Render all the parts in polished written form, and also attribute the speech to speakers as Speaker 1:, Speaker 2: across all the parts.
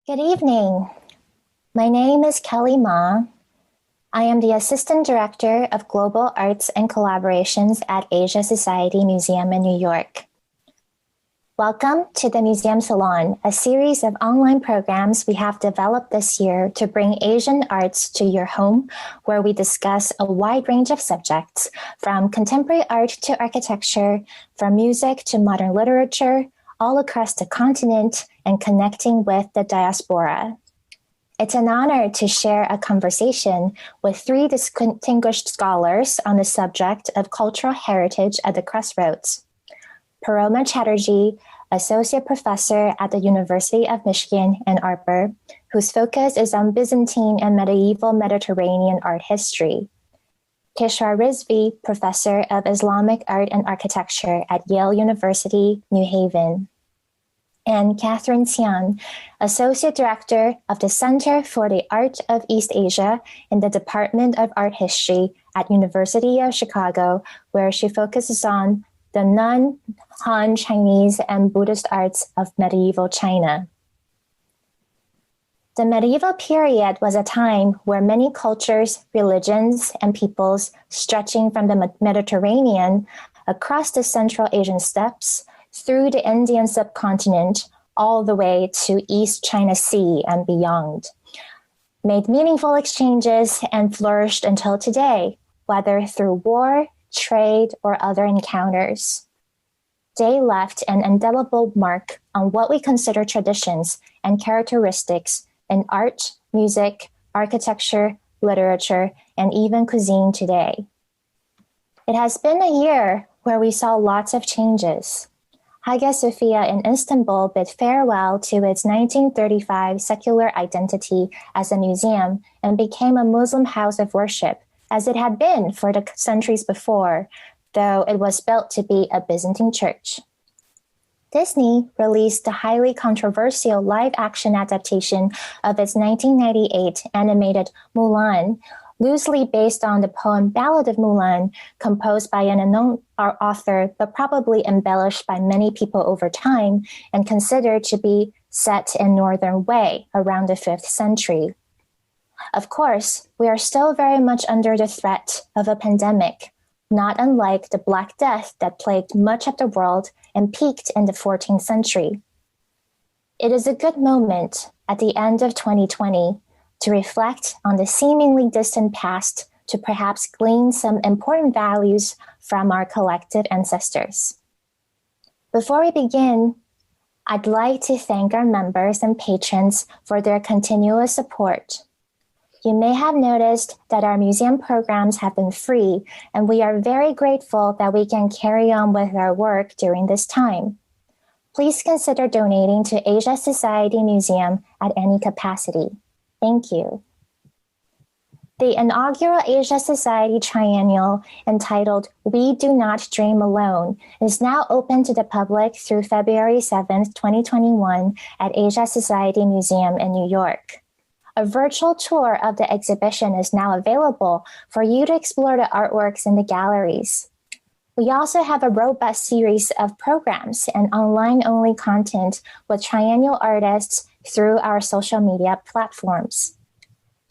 Speaker 1: Good evening. My name is Kelly Ma. I am the Assistant Director of Global Arts and Collaborations at Asia Society Museum in New York. Welcome to the Museum Salon, a series of online programs we have developed this year to bring Asian arts to your home, where we discuss a wide range of subjects, from contemporary art to architecture, from music to modern literature, all across the continent and connecting with the diaspora. It's an honor to share a conversation with three distinguished scholars on the subject of cultural heritage at the Crossroads. Paroma Chatterjee, Associate Professor at the University of Michigan, Ann Arbor, whose focus is on Byzantine and medieval Mediterranean art history. Kishwar Rizvi, Professor of Islamic Art and Architecture at Yale University, New Haven. And Katherine Tsiang, Associate Director of the Center for the Art of East Asia in the Department of Art History at University of Chicago, where she focuses on the non-Han Chinese and Buddhist arts of medieval China. The medieval period was a time where many cultures, religions, and peoples stretching from the Mediterranean across the Central Asian steppes, through the Indian subcontinent, all the way to East China Sea and beyond, made meaningful exchanges and flourished until today, whether through war, trade, or other encounters. They left an indelible mark on what we consider traditions and characteristics in art, music, architecture, literature, and even cuisine today. It has been a year where we saw lots of changes. Hagia Sophia in Istanbul bid farewell to its 1935 secular identity as a museum and became a Muslim house of worship, as it had been for the centuries before, though it was built to be a Byzantine church. Disney released the highly controversial live-action adaptation of its 1998 animated Mulan, loosely based on the poem Ballad of Mulan, composed by an unknown author, but probably embellished by many people over time and considered to be set in Northern Wei around the 5th century. Of course, we are still very much under the threat of a pandemic, not unlike the Black Death that plagued much of the world and peaked in the 14th century. It is a good moment at the end of 2020 to reflect on the seemingly distant past to perhaps glean some important values from our collective ancestors. Before we begin, I'd like to thank our members and patrons for their continuous support. You may have noticed that our museum programs have been free, and we are very grateful that we can carry on with our work during this time. Please consider donating to Asia Society Museum at any capacity. Thank you. The inaugural Asia Society Triennial, entitled We Do Not Dream Alone, is now open to the public through February 7th, 2021 at Asia Society Museum in New York. A virtual tour of the exhibition is now available for you to explore the artworks in the galleries. We also have a robust series of programs and online-only content with triennial artists through our social media platforms.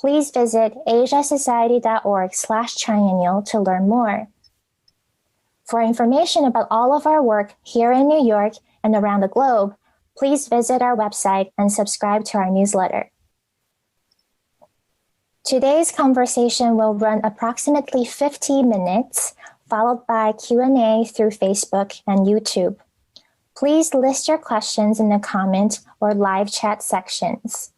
Speaker 1: Please visit asiasociety.org/triennial to learn more. For information about all of our work here in New York and around the globe, please visit our website and subscribe to our newsletter. Today's conversation will run approximately 50 minutes, followed by Q&A through Facebook and YouTube. Please list your questions in the comment or live chat sections.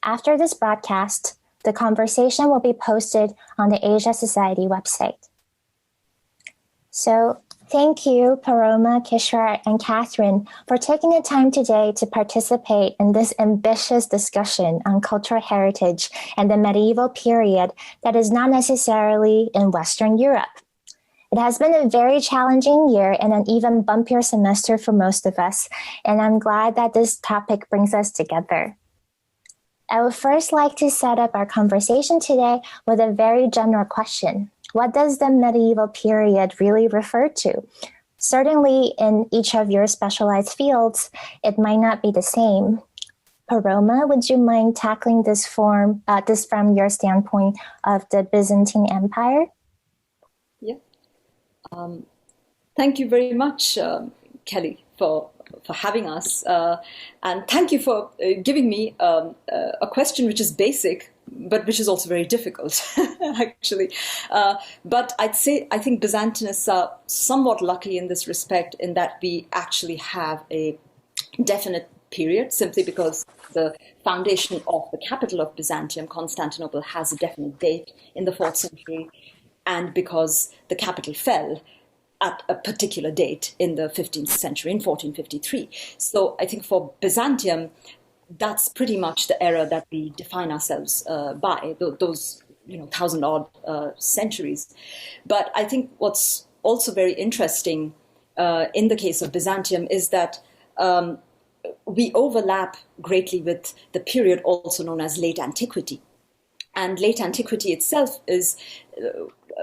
Speaker 1: After this broadcast, the conversation will be posted on the Asia Society website. So thank you, Paroma, Kishwar, and Katherine, for taking the time today to participate in this ambitious discussion on cultural heritage and the medieval period that is not necessarily in Western Europe. It has been a very challenging year and an even bumpier semester for most of us, and I'm glad that this topic brings us together. I would first like to set up our conversation today with a very general question. What does the medieval period really refer to? Certainly in each of your specialized fields, it might not be the same. Paroma, would you mind tackling this from your standpoint of the Byzantine Empire?
Speaker 2: Yeah. Thank you very much, Kelly, for having us. And thank you for giving me a question which is basic, but which is also very difficult, actually. But I think Byzantinists are somewhat lucky in this respect, in that we actually have a definite period, simply because the foundation of the capital of Byzantium, Constantinople, has a definite date in the 4th century, and because the capital fell at a particular date in the 15th century, in 1453. So I think for Byzantium, that's pretty much the era that we define ourselves by, those 1,000-odd centuries. But I think what's also very interesting in the case of Byzantium is that we overlap greatly with the period also known as late antiquity. And late antiquity itself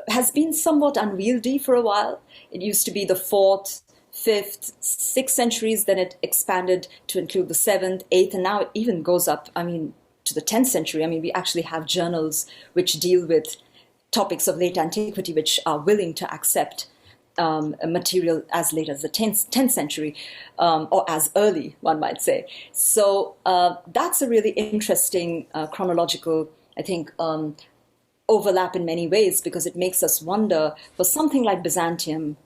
Speaker 2: has been somewhat unwieldy for a while. It used to be the 4th, 5th, 6th centuries, then it expanded to include the 7th, 8th, and now it even goes up, to the 10th century. We actually have journals which deal with topics of late antiquity which are willing to accept a material as late as the 10th century, or as early, one might say. So that's a really interesting chronological, I think, overlap in many ways, because it makes us wonder, for something like Byzantium,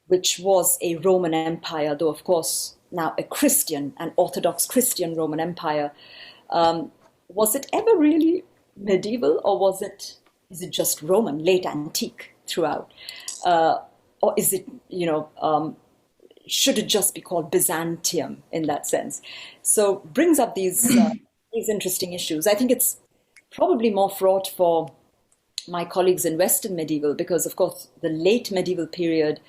Speaker 2: which was a Roman empire, though of course now an Orthodox Christian Roman empire, was it ever really medieval, or is it just Roman, late antique throughout? Or is it, should it just be called Byzantium in that sense? So brings up these interesting issues. I think it's probably more fraught for my colleagues in Western medieval, because of course the late medieval period,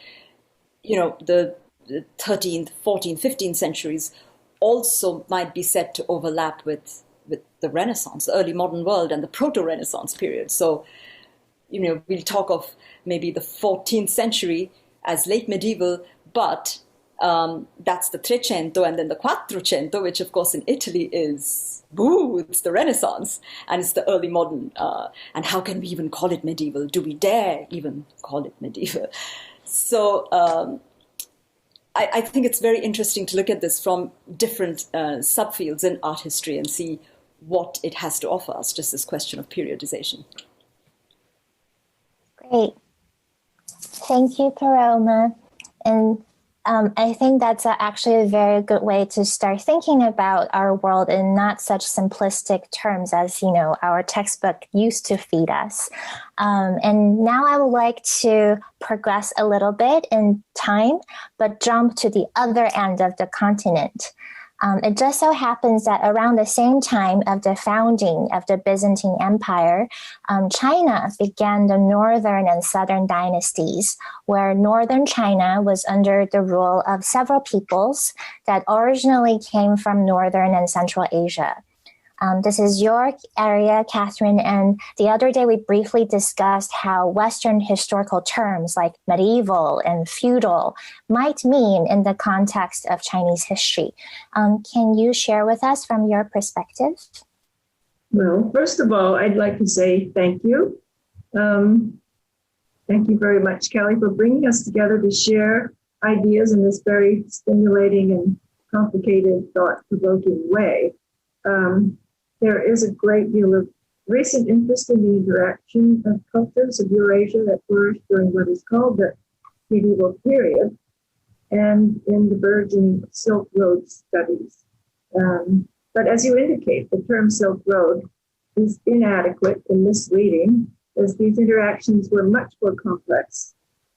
Speaker 2: the 13th, 14th, 15th centuries also might be said to overlap with the Renaissance, the early modern world, and the proto-Renaissance period. So, we'll talk of maybe the 14th century as late medieval, but that's the Trecento, and then the Quattrocento, which of course in Italy is, it's the Renaissance, and it's the early modern. And how can we even call it medieval? Do we dare even call it medieval? So I think it's very interesting to look at this from different subfields in art history and see what it has to offer us, just this question of periodization.
Speaker 1: Great. Thank you, Paroma. And I think that's actually a very good way to start thinking about our world in not such simplistic terms as, our textbook used to feed us. And now I would like to progress a little bit in time, but jump to the other end of the continent. It just so happens that around the same time of the founding of the Byzantine Empire, China began the northern and southern dynasties, where northern China was under the rule of several peoples that originally came from northern and central Asia. This is your area, Katherine, and the other day we briefly discussed how Western historical terms like medieval and feudal might mean in the context of Chinese history. Can you share with us from your perspective?
Speaker 3: Well, first of all, I'd like to say thank you. Thank you very much, Kelly, for bringing us together to share ideas in this very stimulating and complicated, thought-provoking way. There is a great deal of recent interest in the interaction of cultures of Eurasia that flourished during what is called the medieval period, and in the burgeoning Silk Road studies. But as you indicate, the term Silk Road is inadequate and misleading, as these interactions were much more complex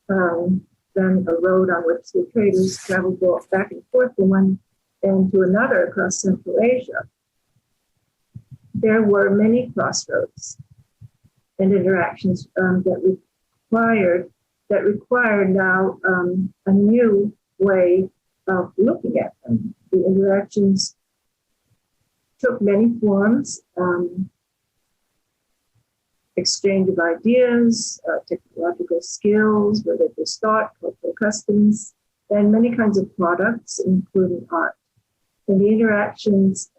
Speaker 3: than a road on which the traders traveled back and forth from one end to another across Central Asia. There were many crossroads and interactions that required now a new way of looking at them. The interactions took many forms: exchange of ideas, technological skills, religious thought, cultural customs, and many kinds of products, including art. And the interactions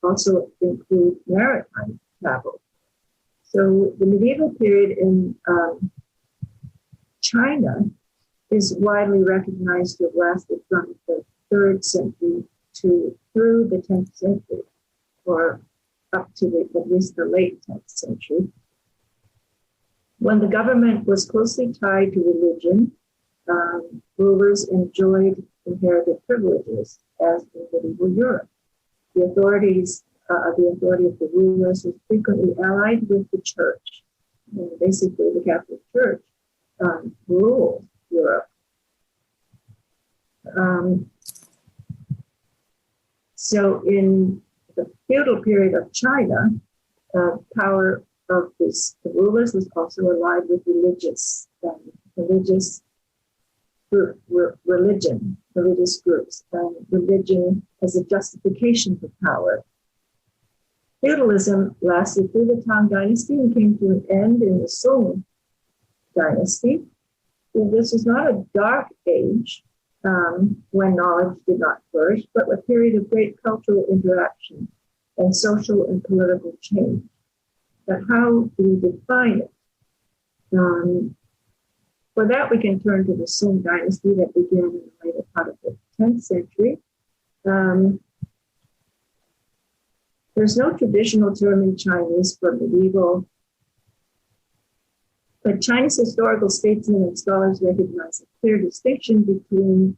Speaker 3: also include maritime travel. So the medieval period in China is widely recognized to have lasted from the 3rd century through the 10th century, or up to at least the late 10th century, when the government was closely tied to religion. Rulers enjoyed inherited privileges, as in medieval Europe. The authority of the rulers was frequently allied with the church. And basically, the Catholic Church ruled Europe. So in the feudal period of China, power of the rulers was also allied with religious groups, and religion as a justification for power. Feudalism lasted through the Tang Dynasty and came to an end in the Song Dynasty. This was not a dark age when knowledge did not flourish, but a period of great cultural interaction and social and political change. But how do we define it? For that, we can turn to the Song Dynasty that began in the later part of the 10th century. There's no traditional term in Chinese for medieval, but Chinese historical statesmen and scholars recognize a clear distinction between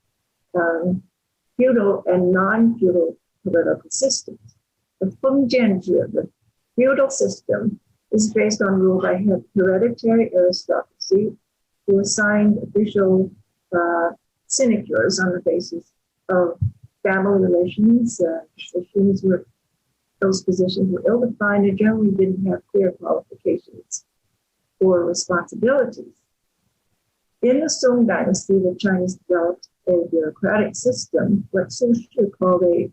Speaker 3: feudal and non-feudal political systems. The Fengjianzhi, the feudal system, is based on rule by hereditary aristocracy, who assigned official sinecures on the basis of family relations. Those positions were ill-defined and generally didn't have clear qualifications or responsibilities. In the Song Dynasty, the Chinese developed a bureaucratic system, what Su Shi called a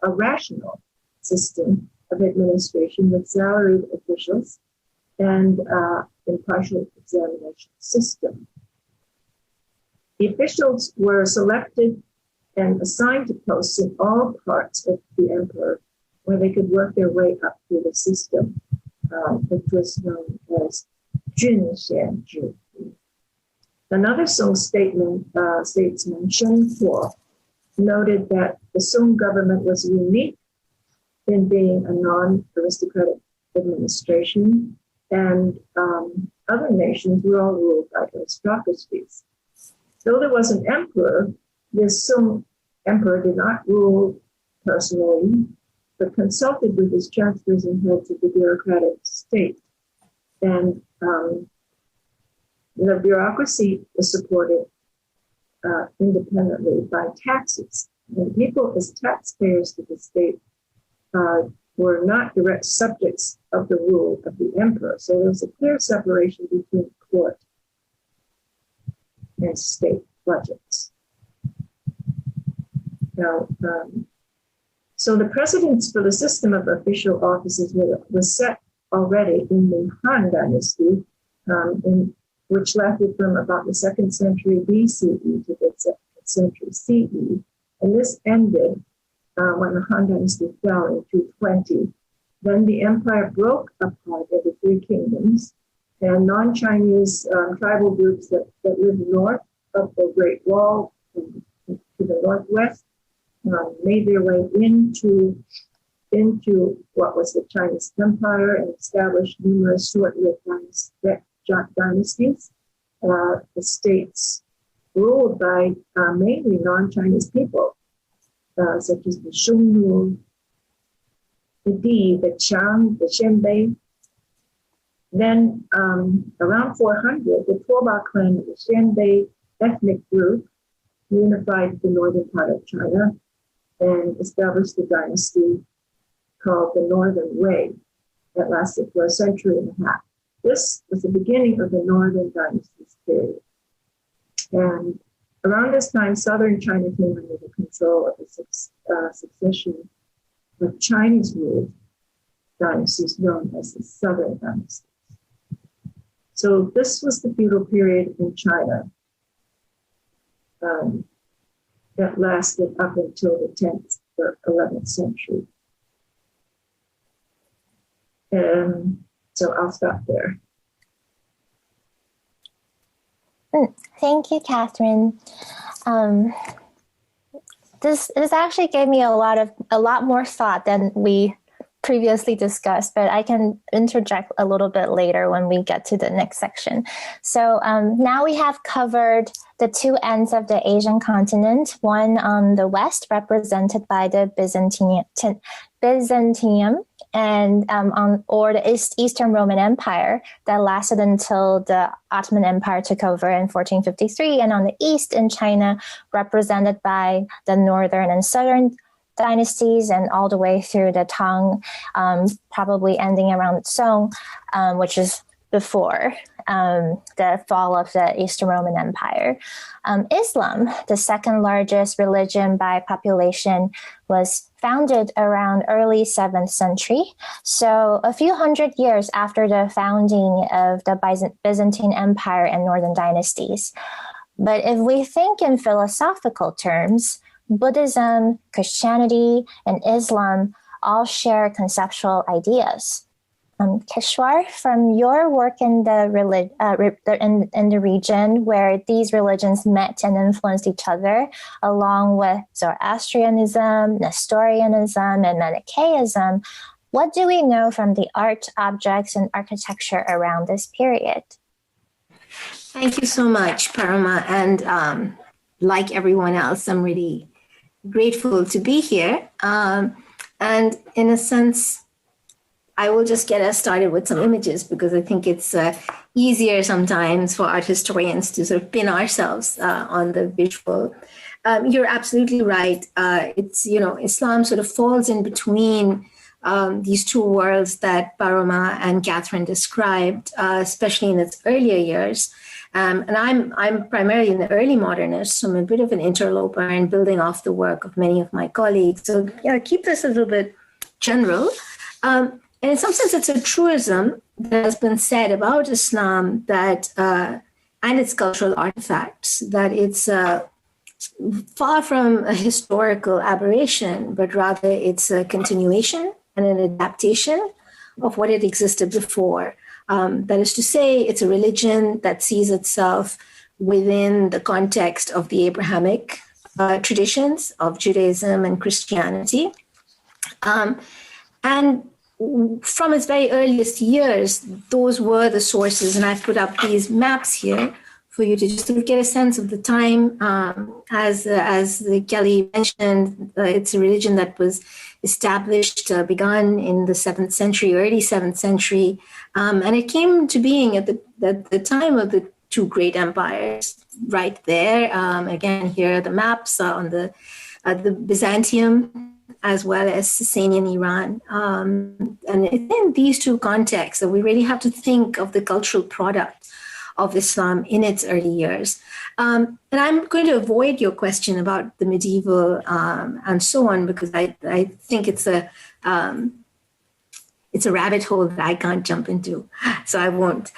Speaker 3: rational system of administration with salaried officials and impartial examination system. The officials were selected and assigned to posts in all parts of the emperor, where they could work their way up through the system, which was known as Jun Xianzhi. Another Song statesman, Shen Huo, noted that the Song government was unique in being a non-aristocratic administration, and other nations were all ruled by aristocracies. Though there was an emperor, this Song emperor did not rule personally, but consulted with his chancellors and heads of the bureaucratic state. And the bureaucracy was supported independently by taxes. And people as taxpayers to the state were not direct subjects of the rule of the emperor. So there was a clear separation between court and state budgets. Now, so the precedents for the system of official offices was set already in the Han Dynasty, which lasted from about the 2nd century BCE to the 2nd century CE. And this ended when the Han Dynasty fell in 220. Then the empire broke apart into 3 kingdoms, and non-Chinese tribal groups that lived north of the Great Wall to the northwest made their way into what was the Chinese Empire and established numerous short-lived dynasties. The states ruled by mainly non-Chinese people, such as the Shunnu, the Di, the Tsiang, the Xianbei. Then around 400, the Tuoba clan of the Xianbei ethnic group unified the northern part of China and established the dynasty called the Northern Wei that lasted for a century and a half. This was the beginning of the Northern Dynasty's period. And around this time, southern China came under the control of a succession of Chinese-ruled dynasties known as the Southern Dynasties. So this was the feudal period in China. that lasted up until the 10th or 11th century. And so I'll stop there.
Speaker 1: Thank you, Katherine. This actually gave me a lot more thought than we previously discussed, but I can interject a little bit later when we get to the next section. So now we have covered the two ends of the Asian continent, one on the west represented by the Byzantium and or the Eastern Roman Empire that lasted until the Ottoman Empire took over in 1453, and on the east in China represented by the northern and southern dynasties and all the way through the Tang, probably ending around Song, which is before the fall of the Eastern Roman Empire. Islam, the second largest religion by population, was founded around early 7th century. So a few hundred years after the founding of the Byzantine Empire and northern dynasties. But if we think in philosophical terms, Buddhism, Christianity, and Islam all share conceptual ideas. Kishwar, from your work in the region where these religions met and influenced each other, along with Zoroastrianism, Nestorianism, and Manichaeism, what do we know from the art, objects, and architecture around this period?
Speaker 4: Thank you so much, Paroma. And like everyone else, I'm really grateful to be here. And in a sense, I will just get us started with some images because I think it's easier sometimes for art historians to sort of pin ourselves on the visual. You're absolutely right. It's, Islam sort of falls in between these two worlds that Paroma and Katherine described, especially in its earlier years. And I'm primarily in the early modernist, so I'm a bit of an interloper and building off the work of many of my colleagues. So keep this a little bit general. And in some sense, it's a truism that has been said about Islam that and its cultural artifacts, that it's far from a historical aberration, but rather it's a continuation and an adaptation of what had existed before. That is to say, it's a religion that sees itself within the context of the Abrahamic traditions of Judaism and Christianity. And from its very earliest years, those were the sources. And I've put up these maps here for you to just sort of get a sense of the time. As Kelly mentioned, it's a religion that was established, begun in the 7th century, early 7th century. And it came to being at the time of the two great empires right there. Again, here are the maps on the Byzantium as well as Sasanian Iran. And it's in these two contexts that we really have to think of the cultural product of Islam in its early years. And I'm going to avoid your question about the medieval and so on, because I think it's a rabbit hole that I can't jump into, so I won't.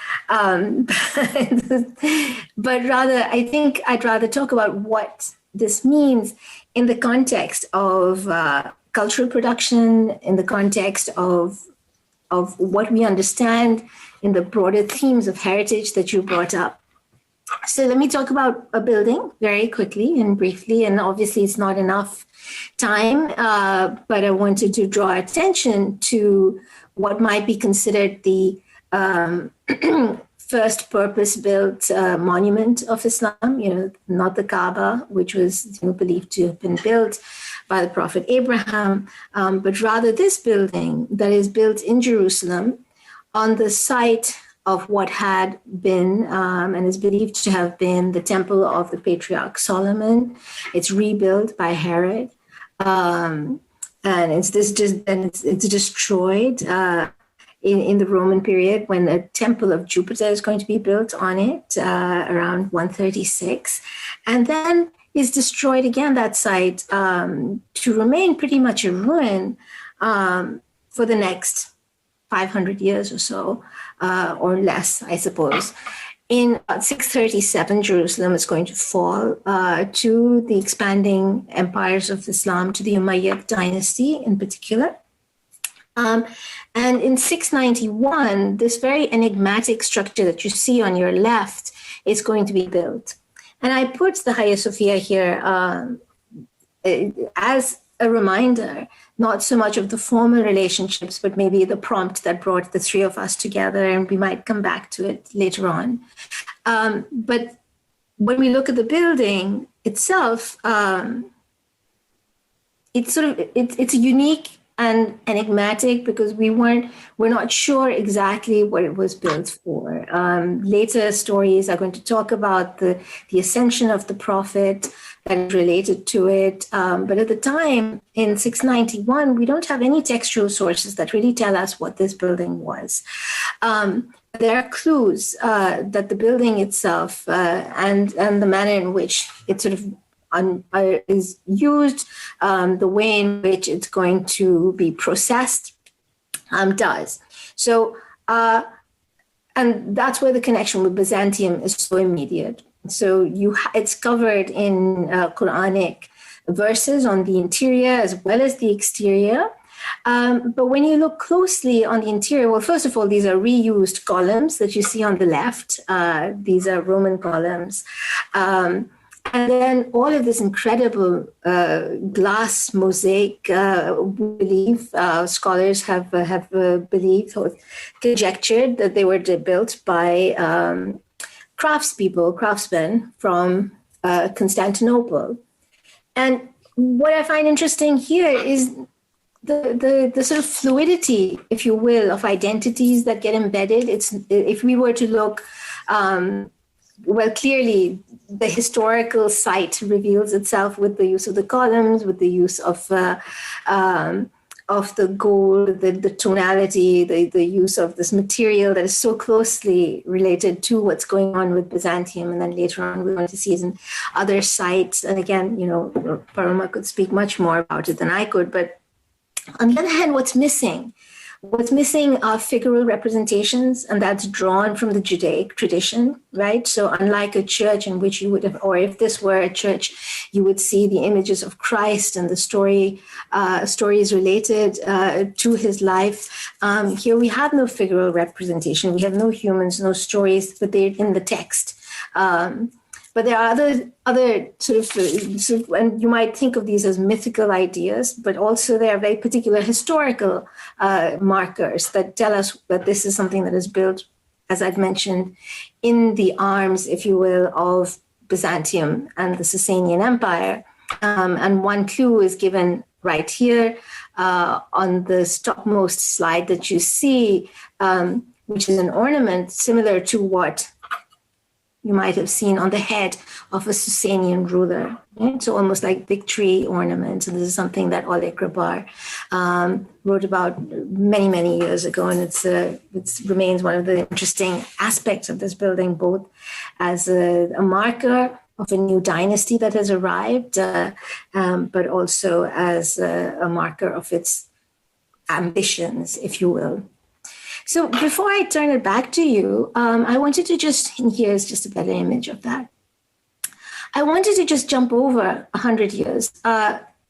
Speaker 4: But rather, I think I'd rather talk about what this means in the context of cultural production, in the context of what we understand in the broader themes of heritage that you brought up. So let me talk about a building very quickly and briefly, and obviously it's not enough time, but I wanted to draw attention to what might be considered the first purpose-built monument of Islam, not the Kaaba, which was believed to have been built by the Prophet Abraham, but rather this building that is built in Jerusalem on the site of what had been and is believed to have been the temple of the patriarch Solomon. It's rebuilt by Herod, and it's destroyed in the Roman period when a temple of Jupiter is going to be built on it around 136, and then is destroyed again, that site, to remain pretty much a ruin for the next 500 years or so, or less, I suppose. in about 637, Jerusalem is going to fall to the expanding empires of Islam, to the Umayyad dynasty in particular. And in 691, this very enigmatic structure that you see on your left is going to be built. And I put the Hagia Sophia here as a reminder, not so much of the formal relationships, but maybe the prompt that brought the three of us together, and we might come back to it later on. But when we look at the building itself, it's unique and enigmatic because we're not sure exactly what it was built for. Later stories are going to talk about the ascension of the prophet that related to it. But at the time, in 691, we don't have any textual sources that really tell us what this building was. There are clues that the building itself and the manner in which it sort of is used, the way in which it's going to be processed, does. So, and that's where the connection with Byzantium is so immediate. So it's covered in Quranic verses on the interior as well as the exterior. But when you look closely on the interior, well, first of all, these are reused columns that you see on the left. These are Roman columns. And then all of this incredible glass mosaic, believe scholars have believed or conjectured that they were built by craftsmen from Constantinople. And what I find interesting here is the sort of fluidity, if you will, of identities that get embedded. If we were to look, well, clearly the historical site reveals itself with the use of the columns, with the use of the gold, the tonality, the use of this material that is so closely related to what's going on with Byzantium. And then later on, we're going to see it in other sites. And again, Paroma could speak much more about it than I could. But on the other hand, what's missing? What's missing are figural representations, and that's drawn from the Judaic tradition, right? So unlike a church in which you would have, or if this were a church, you would see the images of Christ and the stories related to his life. Here we have no figural representation. We have no humans, no stories, but they're in the text. But there are other sort of, and you might think of these as mythical ideas, but also there are very particular historical markers that tell us that this is something that is built, as I've mentioned, in the arms, if you will, of Byzantium and the Sasanian Empire. And one clue is given right here on the topmost slide that you see, which is an ornament similar to what you might have seen on the head of a Sasanian ruler. Right? So almost like victory ornaments. And this is something that Oleg Grabar wrote about many, many years ago. And it remains one of the interesting aspects of this building, both as a marker of a new dynasty that has arrived, but also as a marker of its ambitions, if you will. So before I turn it back to you, I wanted to and here's just a better image of that. I wanted to just jump over 100 years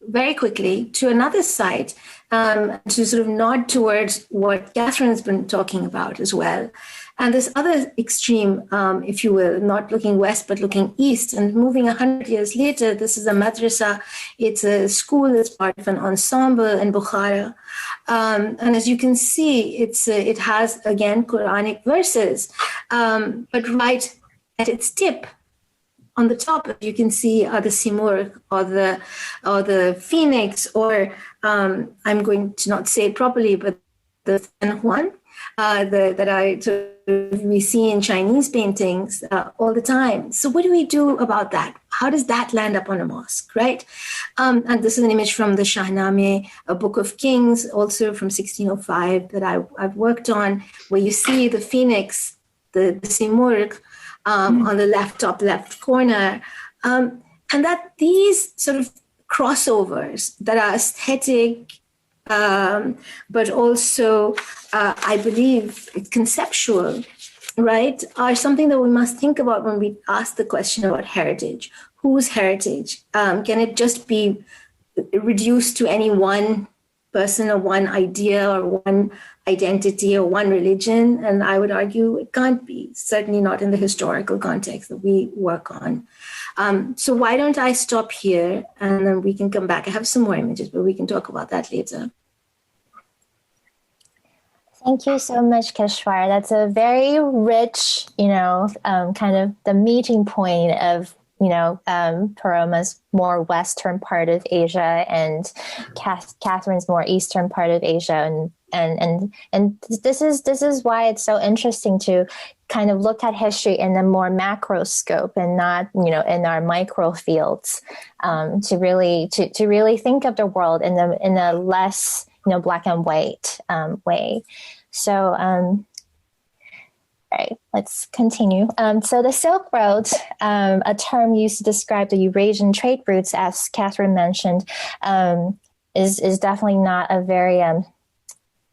Speaker 4: very quickly to another site to sort of nod towards what Katherine has been talking about as well. And this other extreme, if you will, not looking west, but looking east and moving 100 years later, this is a madrasa. It's a school that's part of an ensemble in Bukhara. And as you can see, it has, again, Quranic verses. But right at its tip, on the top, you can see the simurg or the phoenix, or I'm going to not say it properly, but the Juan that we see in Chinese paintings all the time. So what do we do about that? How does that land up on a mosque, right? And this is an image from the Shahnameh, a Book of Kings, also from 1605 that I've worked on, where you see the phoenix, the simurg, on the top left corner. And that these sort of crossovers that are aesthetic, but also, I believe, conceptual, right, are something that we must think about when we ask the question about heritage. Whose heritage? Can it just be reduced to any one person or one idea or one identity or one religion? And I would argue it can't be, certainly not in the historical context that we work on. So why don't I stop here and then we can come back. I have some more images, but we can talk about that later.
Speaker 1: Thank you so much, Kishwar. That's a very rich, kind of the meeting point of, Paroma's more western part of Asia and Catherine's more eastern part of Asia. And this is why it's so interesting to kind of look at history in a more macro scope and not, in our micro fields, to really think of the world in a less, black and white way. So, all right, let's continue. So the Silk Road, a term used to describe the Eurasian trade routes, as Katherine mentioned, is definitely not a very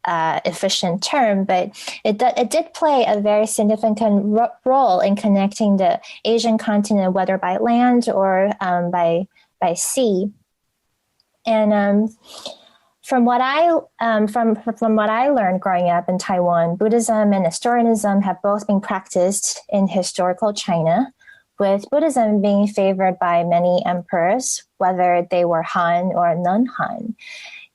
Speaker 1: efficient term, but it did play a very significant role in connecting the Asian continent, whether by land or by sea. And from what I learned growing up in Taiwan, Buddhism and Nestorianism have both been practiced in historical China, with Buddhism being favored by many emperors, whether they were Han or non-Han.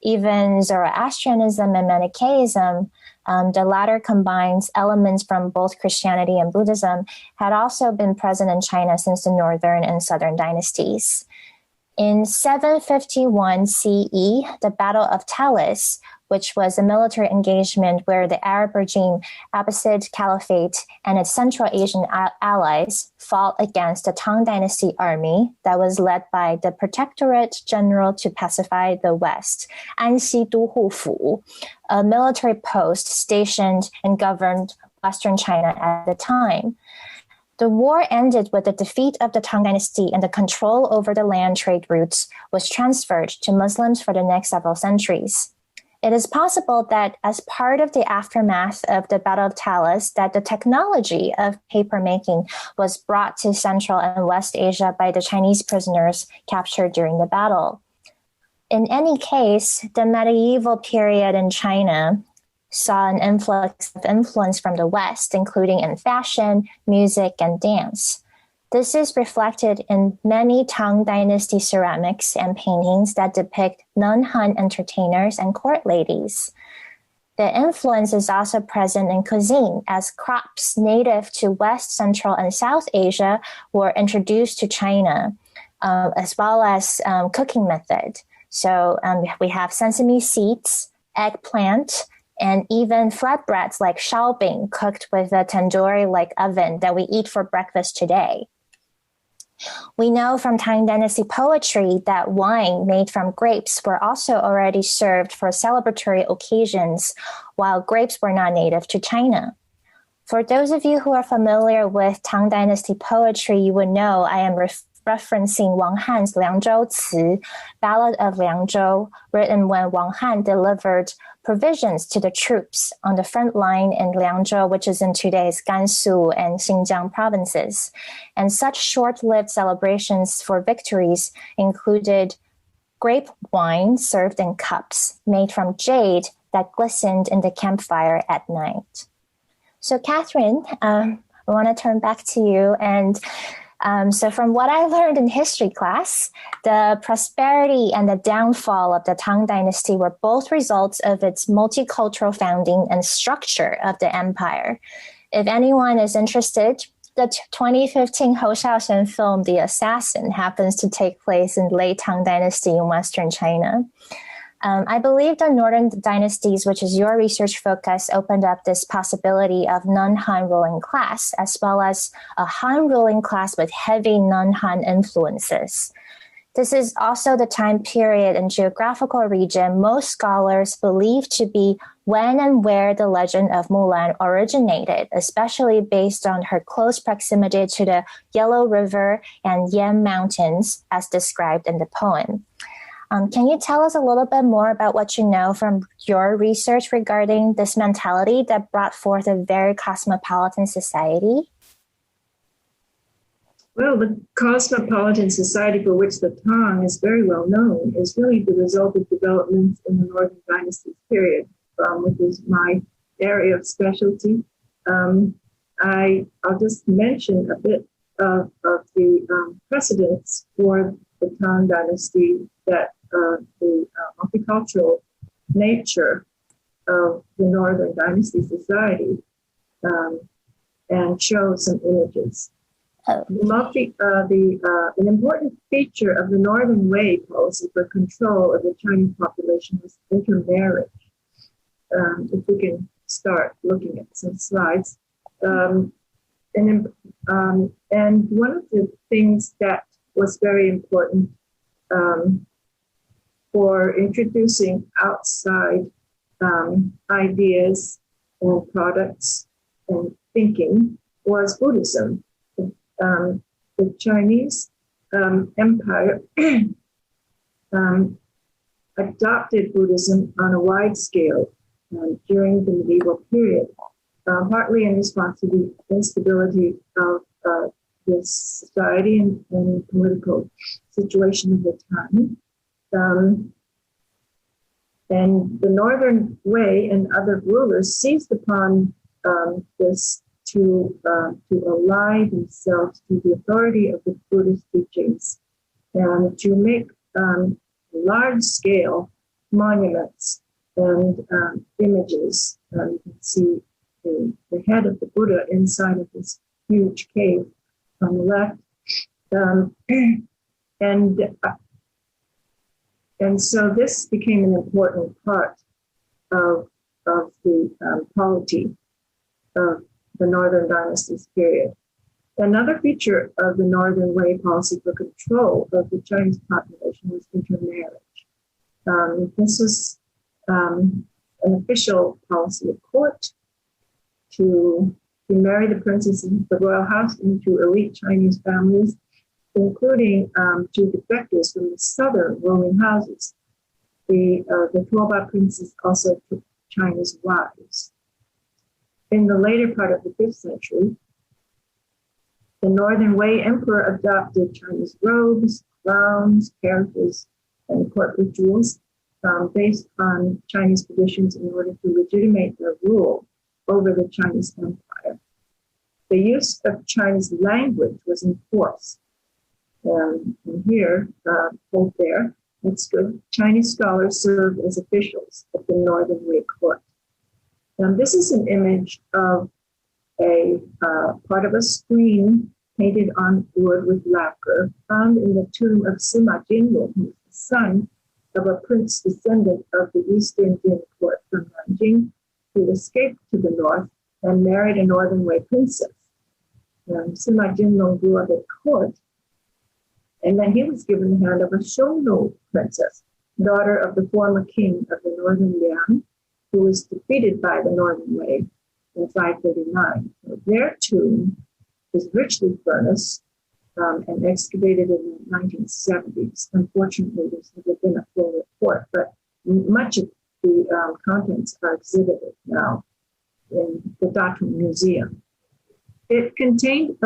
Speaker 1: Even Zoroastrianism and Manichaeism, the latter combines elements from both Christianity and Buddhism, had also been present in China since the northern and southern dynasties. In 751 CE, the Battle of Talis, which was a military engagement where the Arab regime, Abbasid Caliphate, and its Central Asian allies fought against the Tang Dynasty army that was led by the Protectorate General to Pacify the West, Anxi Duhu Fu, a military post stationed and governed Western China at the time. The war ended with the defeat of the Tang Dynasty, and the control over the land trade routes was transferred to Muslims for the next several centuries. It is possible that as part of the aftermath of the Battle of Talis, that the technology of paper making was brought to Central and West Asia by the Chinese prisoners captured during the battle. In any case, the medieval period in China saw an influence from the West, including in fashion, music, and dance. This is reflected in many Tang Dynasty ceramics and paintings that depict non-Han entertainers and court ladies. The influence is also present in cuisine, as crops native to West, Central, and South Asia were introduced to China, as well as cooking method. So we have sesame seeds, eggplant, and even flatbreads like shaobing cooked with a tandoori-like oven that we eat for breakfast today. We know from Tang Dynasty poetry that wine made from grapes were also already served for celebratory occasions, while grapes were not native to China. For those of you who are familiar with Tang Dynasty poetry, you would know I am referencing Wang Han's Liangzhou Ci, Ballad of Liangzhou, written when Wang Han delivered provisions to the troops on the front line in Liangzhou, which is in today's Gansu and Xinjiang provinces. And such short-lived celebrations for victories included grape wine served in cups made from jade that glistened in the campfire at night. So Katherine, I want to turn back to you. And so from what I learned in history class, the prosperity and the downfall of the Tang Dynasty were both results of its multicultural founding and structure of the empire. If anyone is interested, the 2015 Hou Xiaoshen film, The Assassin, happens to take place in late Tang Dynasty in Western China. I believe the Northern dynasties, which is your research focus, opened up this possibility of non-Han ruling class, as well as a Han ruling class with heavy non-Han influences. This is also the time period and geographical region most scholars believe to be when and where the legend of Mulan originated, especially based on her close proximity to the Yellow River and Yan Mountains, as described in the poem. Can you tell us a little bit more about what you know from your research regarding this mentality that brought forth a very cosmopolitan society?
Speaker 3: Well, the cosmopolitan society for which the Tsiang is very well known is really the result of developments in the Northern Dynasty period, which is my area of specialty. I'll just mention a bit of the precedents for the Tsiang dynasty that the multicultural nature of the Northern Dynasty society and show some images. An important feature of the Northern Way policy for control of the Chinese population was intermarriage. If we can start looking at some slides. And one of the things that was very important for introducing outside ideas and products and thinking was Buddhism. The Chinese empire adopted Buddhism on a wide scale during the medieval period, partly in response to the instability of the society and political situation of the time. And the Northern Way and other rulers seized upon this to ally themselves to the authority of the Buddhist teachings and to make large-scale monuments and images. You can see the head of the Buddha inside of this huge cave on the left. And so this became an important part of the polity of the Northern Dynasty's period. Another feature of the Northern Way policy for control of the Chinese population was intermarriage. This was an official policy of court to marry the princesses of the royal house into elite Chinese families, including to defectors from the southern ruling houses. The Tuoba princes also took Chinese wives. In the later part of the 5th century, the Northern Way emperor adopted Chinese robes, crowns, carriages, and court rituals based on Chinese traditions in order to legitimate their rule over the Chinese empire. The use of Chinese language was enforced. And here, both there, it's good. Chinese scholars served as officials at the Northern Way court. This is an image of a part of a screen painted on wood with lacquer, found in the tomb of Sima Jinglong, who was the son of a prince descendant of the Eastern Jin court from Nanjing, who escaped to the north and married a Northern Way princess. Sima Jinglong grew up at court, and then he was given the hand of a Shongnu princess, daughter of the former king of the Northern Liang, who was defeated by the Northern Way in 539. So their tomb was richly furnished and excavated in the 1970s. Unfortunately, there's never been a full report, but much of the contents are exhibited now in the Datum Museum. It contained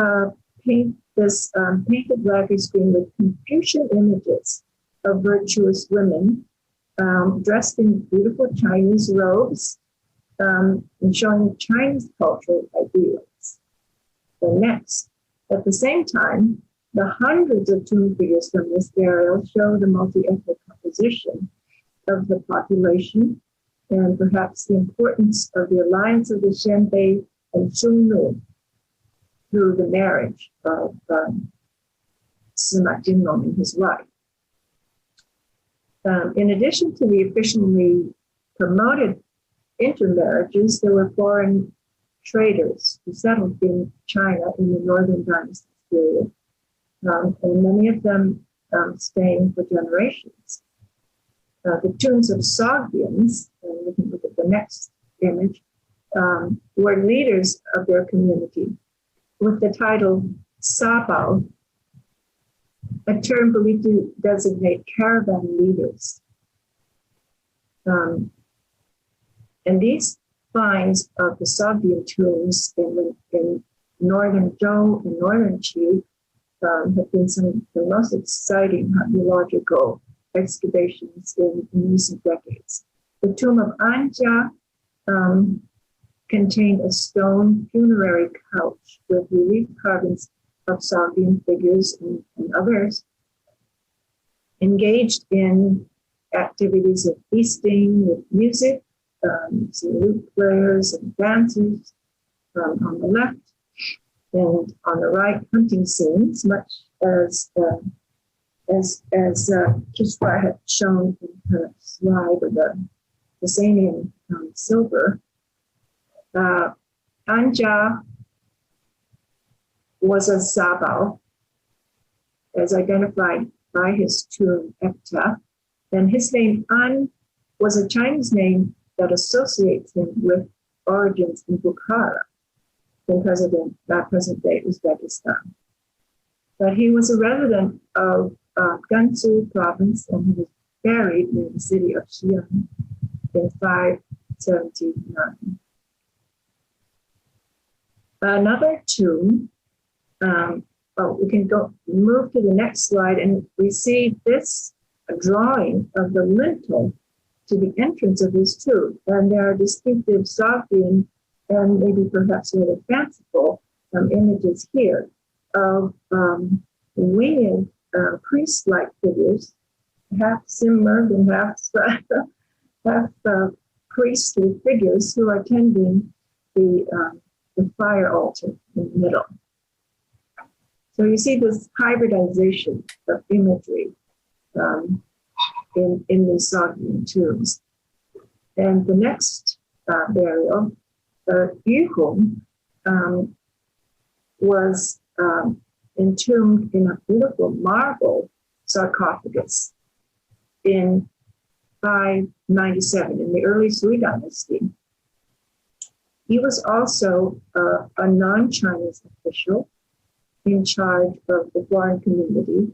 Speaker 3: this painted lacquer screen with Confucian images of virtuous women dressed in beautiful Chinese robes and showing Chinese cultural ideals. The next, at the same time, the hundreds of tomb figures from this burial show the multi-ethnic composition of the population and perhaps the importance of the alliance of the Xianbei and Shungnu through the marriage of Sima Jinglong and his wife. In addition to the officially promoted intermarriages, there were foreign traders who settled in China in the Northern Dynasty period, and many of them staying for generations. The tombs of Sogdians, and we can look at the next image, were leaders of their community with the title Sabao, a term believed to designate caravan leaders. And these finds of the Sogdian tombs in northern Zhou and northern Qi have been some of the most exciting archaeological excavations in recent decades. The tomb of Anja contained a stone funerary couch with relief carvings of Sogdian figures and others engaged in activities of feasting with music, some lute players and dancers on the left, and on the right, hunting scenes, much as Kishwar had shown in her slide of the Byzantine silver. Anja was a Sabao, as identified by his tomb epitaph, and his name An was a Chinese name that associates him with origins in Bukhara, in present-day Uzbekistan. But he was a resident of Gansu province, and he was buried in the city of Tsiang in 579. Another tomb, we can move to the next slide, and we see this drawing of the lintel to the entrance of his tomb. And there are distinctive Sogdian and maybe perhaps rather fanciful images here of winged priest-like figures, half simmered and half priestly figures who are tending the fire altar in the middle. So you see this hybridization of imagery in the Sogdian tombs. And the next burial, Yuhong, was entombed in a beautiful marble sarcophagus in 597 in the early Sui dynasty. He was also a non-Chinese official in charge of the foreign community,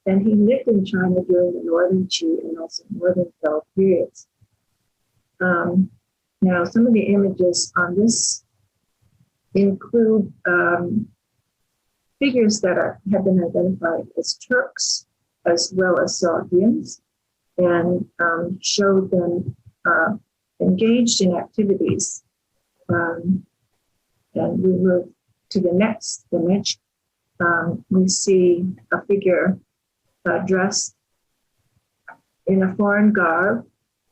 Speaker 3: and he lived in China during the Northern Qi and also Northern Zhou periods. Now, some of the images on this include figures that have been identified as Turks as well as Sogdians, and show them engaged in activities. And we move to the next image. We see a figure dressed in a foreign garb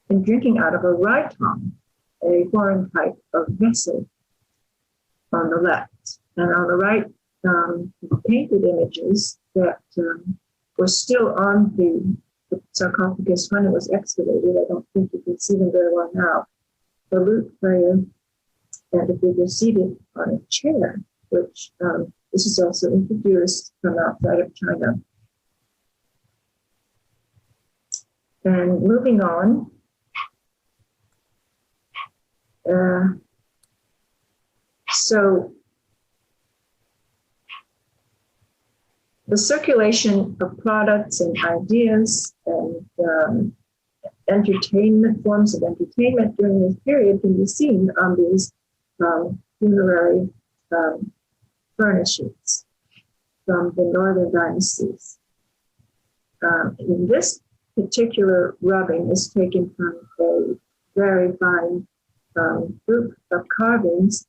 Speaker 3: and drinking out of a raiton, a foreign type of vessel, on the left. And on the right, painted images that were still on the sarcophagus when it was excavated. I don't think you can see them very well now. The lute player and the figure seated on a chair, which this is also introduced from outside of China. And moving on, so the circulation of products and ideas and entertainment, forms of entertainment during this period can be seen on these funerary furnishings from the northern dynasties. In this particular rubbing is taken from a very fine group of carvings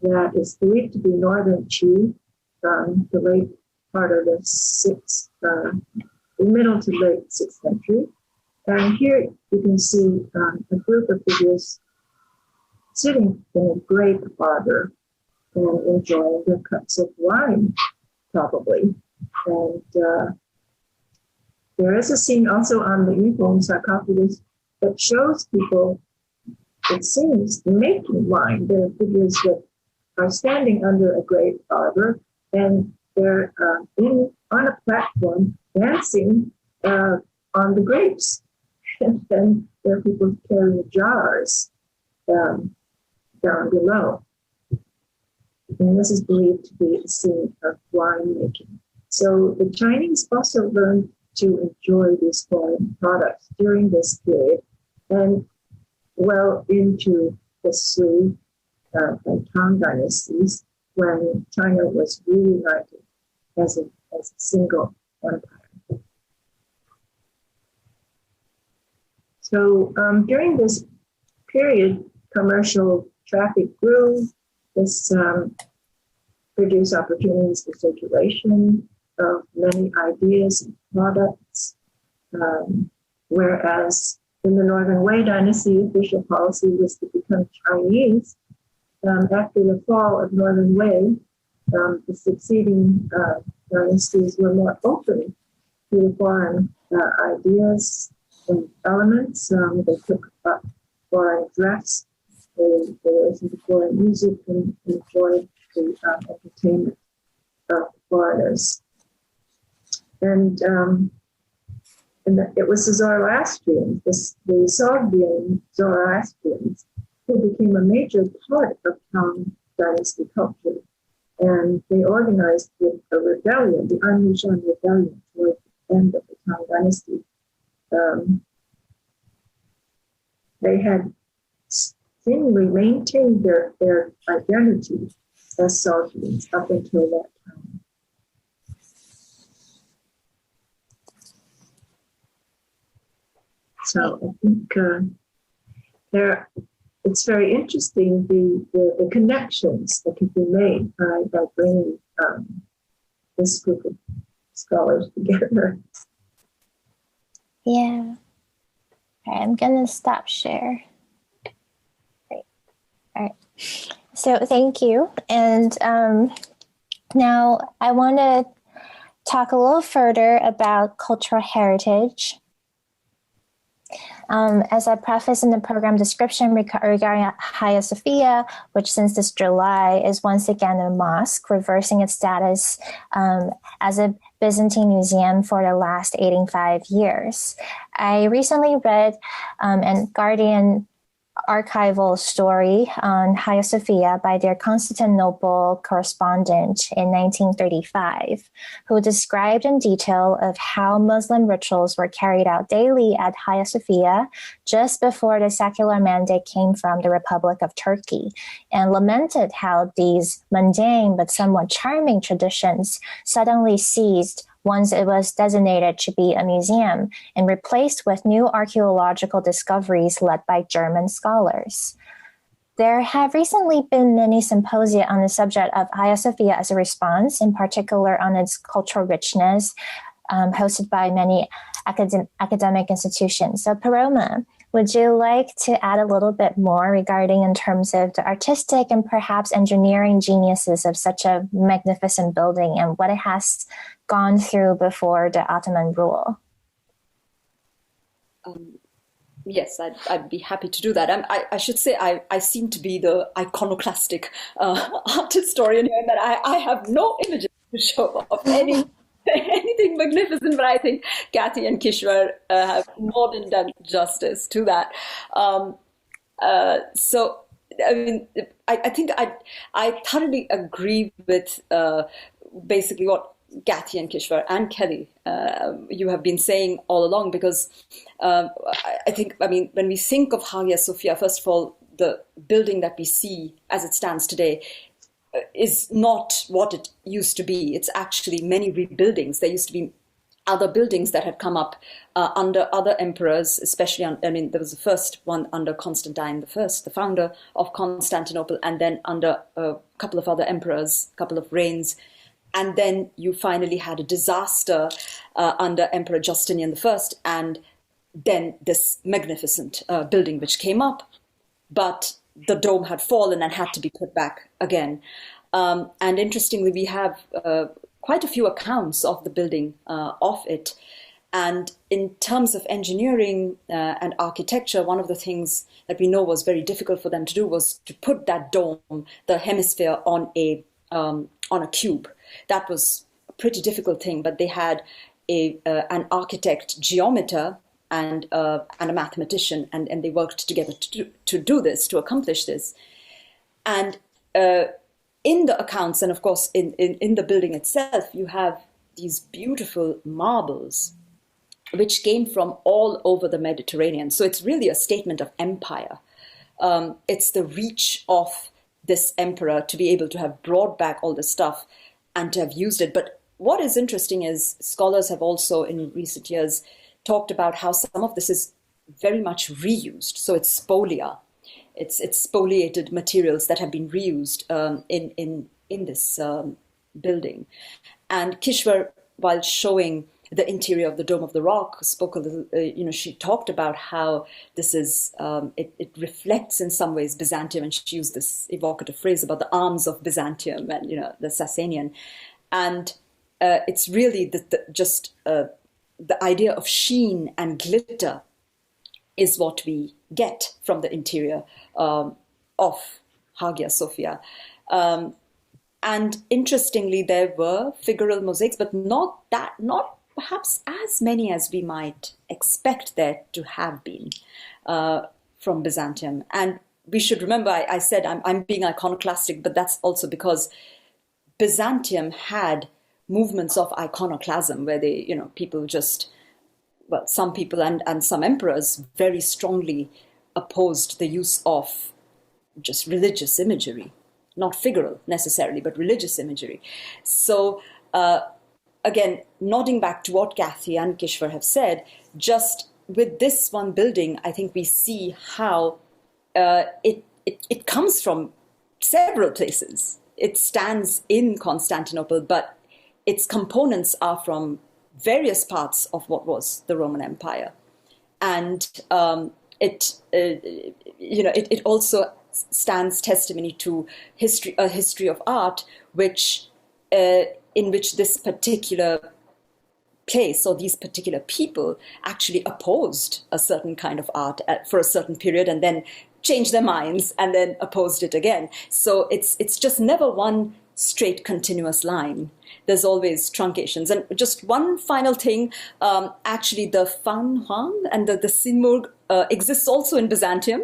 Speaker 3: that is believed to be Northern Qi, the late part of the middle to late 6th century. And here you can see a group of figures sitting in a grape arbor and enjoying their cups of wine, probably. And there is a scene also on the Yifeng sarcophagus that shows people, it seems, making wine. There are figures that are standing under a grape arbor, and they're on a platform dancing on the grapes. And then there are people carrying jars down below. And this is believed to be a scene of wine making. So the Chinese also learned to enjoy these foreign products during this period and well into the Sui and Tang dynasties when China was reunited as a single empire. So during this period, commercial traffic grew. This produced opportunities for circulation of many ideas and products, whereas in the Northern Wei dynasty, official policy was to become Chinese. After the fall of Northern Wei, the succeeding dynasties were more open to the foreign ideas and elements. They took up foreign dress, they listened to foreign music and enjoyed the entertainment of foreigners. And it was the Zoroastrians, the Sogdian Zoroastrians, who became a major part of Tang dynasty culture. And they organized a rebellion, the Anmushan rebellion, toward the end of the Tang dynasty. They had seemingly maintained their identity as Sogdians up until that time. So I think it's very interesting the connections that can be made by bringing this group of scholars together.
Speaker 1: Yeah. All right, I'm going to stop share. Great. All right. So thank you. And now I want to talk a little further about cultural heritage. As I preface in the program description regarding Hagia Sophia, which since this July is once again a mosque, reversing its status as a Byzantine museum for the last 85 years. I recently read an Guardian archival story on Hagia Sophia by their Constantinople correspondent in 1935, who described in detail of how Muslim rituals were carried out daily at Hagia Sophia just before the secular mandate came from the Republic of Turkey, and lamented how these mundane but somewhat charming traditions suddenly ceased once it was designated to be a museum and replaced with new archaeological discoveries led by German scholars. There have recently been many symposia on the subject of Hagia Sophia as a response, in particular on its cultural richness, hosted by many academic institutions. So Paroma, would you like to add a little bit more regarding in terms of the artistic and perhaps engineering geniuses of such a magnificent building and what it has gone through before the Ottoman rule?
Speaker 2: Yes, I'd be happy to do that. I should say I seem to be the iconoclastic art historian here, and that I have no images to show of anything magnificent, but I think Kathy and Kishwar have more than done justice to that. So, I mean, I think I thoroughly agree with basically what Kathy and Kishwar and Kelly, you have been saying all along, because I think, I mean, when we think of Hagia Sophia, first of all, the building that we see as it stands today is not what it used to be. It's actually many rebuildings. There used to be other buildings that had come up under other emperors, especially there was the first one under Constantine I, the founder of Constantinople, and then under a couple of other emperors, a couple of reigns. And then you finally had a disaster under Emperor Justinian I, and then this magnificent building which came up, but the dome had fallen and had to be put back again. And interestingly, we have quite a few accounts of the building of it. And in terms of engineering and architecture, one of the things that we know was very difficult for them to do was to put that dome, the hemisphere, on a cube. That was a pretty difficult thing, but they had an architect, geometer, and a mathematician, and they worked together to do this, to accomplish this. And in the accounts, and of course in the building itself, you have these beautiful marbles, which came from all over the Mediterranean. So it's really a statement of empire. It's the reach of this emperor to be able to have brought back all this stuff and to have used it. But what is interesting is scholars have also in recent years talked about how some of this is very much reused. So it's spolia. It's spoliated materials that have been reused in this building. And Kishwar, while showing the interior of the Dome of the Rock, spoke a little, she talked about how this is, it reflects in some ways Byzantium, and she used this evocative phrase about the arms of Byzantium and, the Sasanian. And it's really the idea of sheen and glitter is what we get from the interior of Hagia Sophia. And interestingly, there were figural mosaics, but not perhaps as many as we might expect there to have been from Byzantium. And we should remember, I said I'm being iconoclastic, but that's also because Byzantium had movements of iconoclasm where they, people just, well, some people and some emperors very strongly opposed the use of just religious imagery, not figural necessarily, but religious imagery. So again, nodding back to what Kathy and Kishwar have said, just with this one building, I think we see how it comes from several places. It stands in Constantinople, but its components are from various parts of what was the Roman Empire. And it also stands testimony to a history of art, in which this particular place or these particular people actually opposed a certain kind of art for a certain period and then changed their minds and then opposed it again. So it's just never one straight continuous line. There's always truncations. And just one final thing, actually the Fan Huang and the Simurg exists also in Byzantium.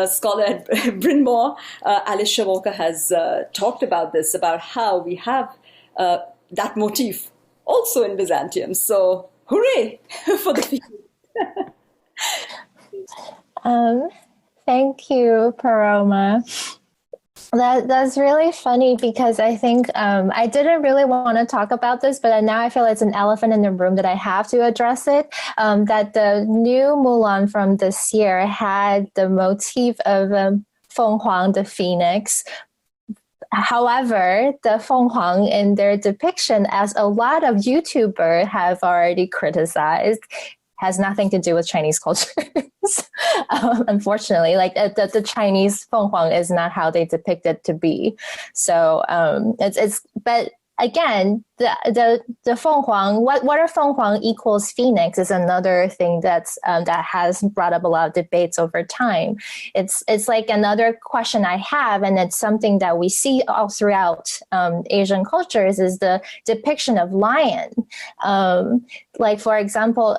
Speaker 2: Scholar at Bryn Mawr, Alice Shawoka, has talked about this, about how we have that motif also in Byzantium. So hooray for the future.
Speaker 1: Thank you, Paroma. That's really funny because I think I didn't really want to talk about this, but now I feel it's an elephant in the room that I have to address it. That the new Mulan from this year had the motif of Feng Huang, the phoenix. However, the Feng Huang in their depiction, as a lot of YouTubers have already criticized, has nothing to do with Chinese culture. Unfortunately, like the Chinese Feng Huang is not how they depict it to be. So but again, the Feng Huang, what are Feng Huang equals Phoenix is another thing that has brought up a lot of debates over time. It's like another question I have, and it's something that we see all throughout Asian cultures, is the depiction of lion. Like, for example,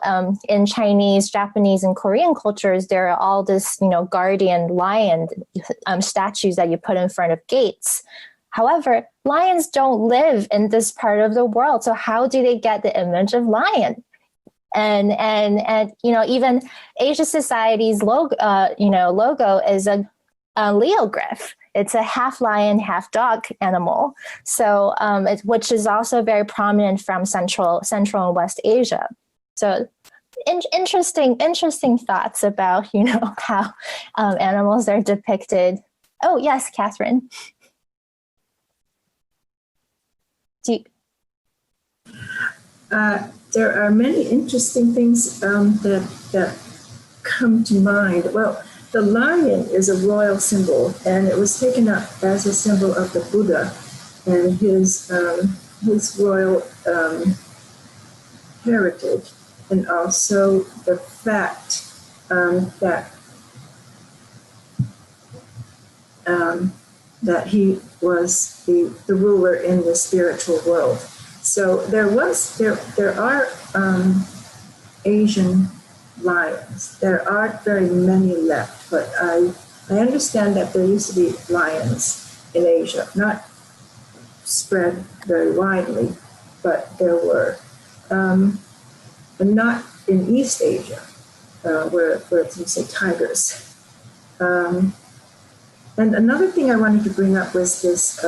Speaker 1: in Chinese, Japanese, and Korean cultures, there are all this, guardian lion statues that you put in front of gates. However, lions don't live in this part of the world. So how do they get the image of lion? And even Asia Society's logo is a leogryph. It's a half lion, half dog animal. So which is also very prominent from Central and West Asia. So interesting thoughts about, how animals are depicted. Oh, yes, Catherine.
Speaker 3: There are many interesting things that come to mind. Well, the lion is a royal symbol, and it was taken up as a symbol of the Buddha and his royal heritage, and also the fact that he was the ruler in the spiritual world. So there are Asian lions. There aren't very many left, but I understand that there used to be lions in Asia, not spread very widely. but there were, and not in East Asia, where you say tigers. And another thing I wanted to bring up was this,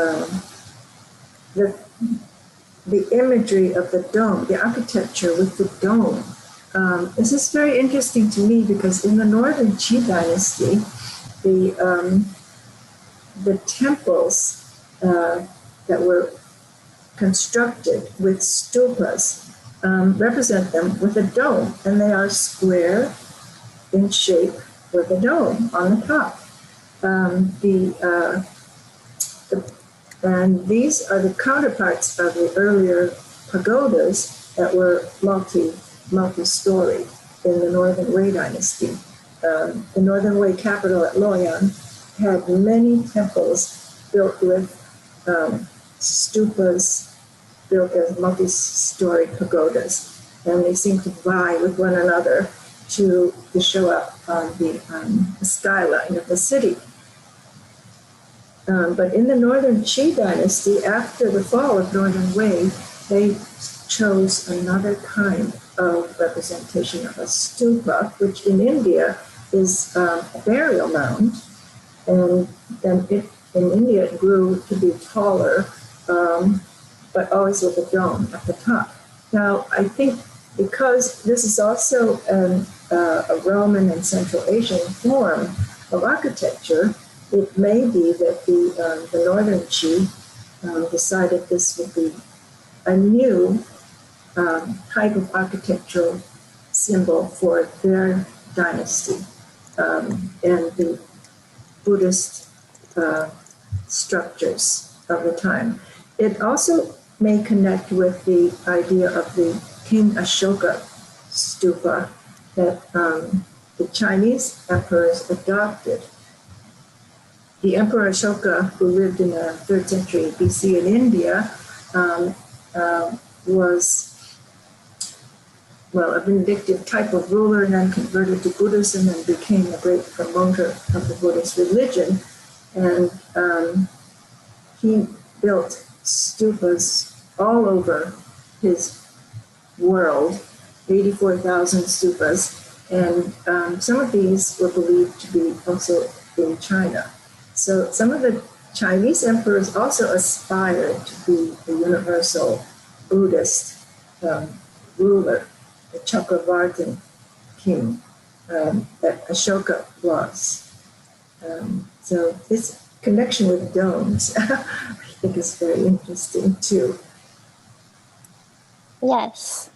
Speaker 3: the imagery of the dome, the architecture with the dome. This is very interesting to me because in the Northern Qi dynasty, the temples that were constructed with stupas represent them with a dome, and they are square in shape with a dome on the top. And these are the counterparts of the earlier pagodas that were multi-story in the Northern Wei dynasty. The Northern Wei capital at Luoyang had many temples built with stupas built as multi-story pagodas, and they seem to vie with one another to show up on the skyline of the city. But in the Northern Qi dynasty, after the fall of Northern Wei, they chose another kind of representation of a stupa, which in India is a burial mound. And then in India it grew to be taller, but always with a dome at the top. Now, I think because this is also a Roman and Central Asian form of architecture, it may be that the Northern Qi decided this would be a new type of architectural symbol for their dynasty and the Buddhist structures of the time. It also may connect with the idea of the King Ashoka stupa that the Chinese emperors adopted. The Emperor Ashoka, who lived in the 3rd century BC in India, was, well, a vindictive type of ruler and then converted to Buddhism and became a great promoter of the Buddhist religion. And he built stupas all over his world, 84,000 stupas, and some of these were believed to be also in China. So some of the Chinese emperors also aspired to be the universal Buddhist ruler, the Chakravartin king that Ashoka was. So this connection with domes, I think, is very interesting too.
Speaker 1: Yes.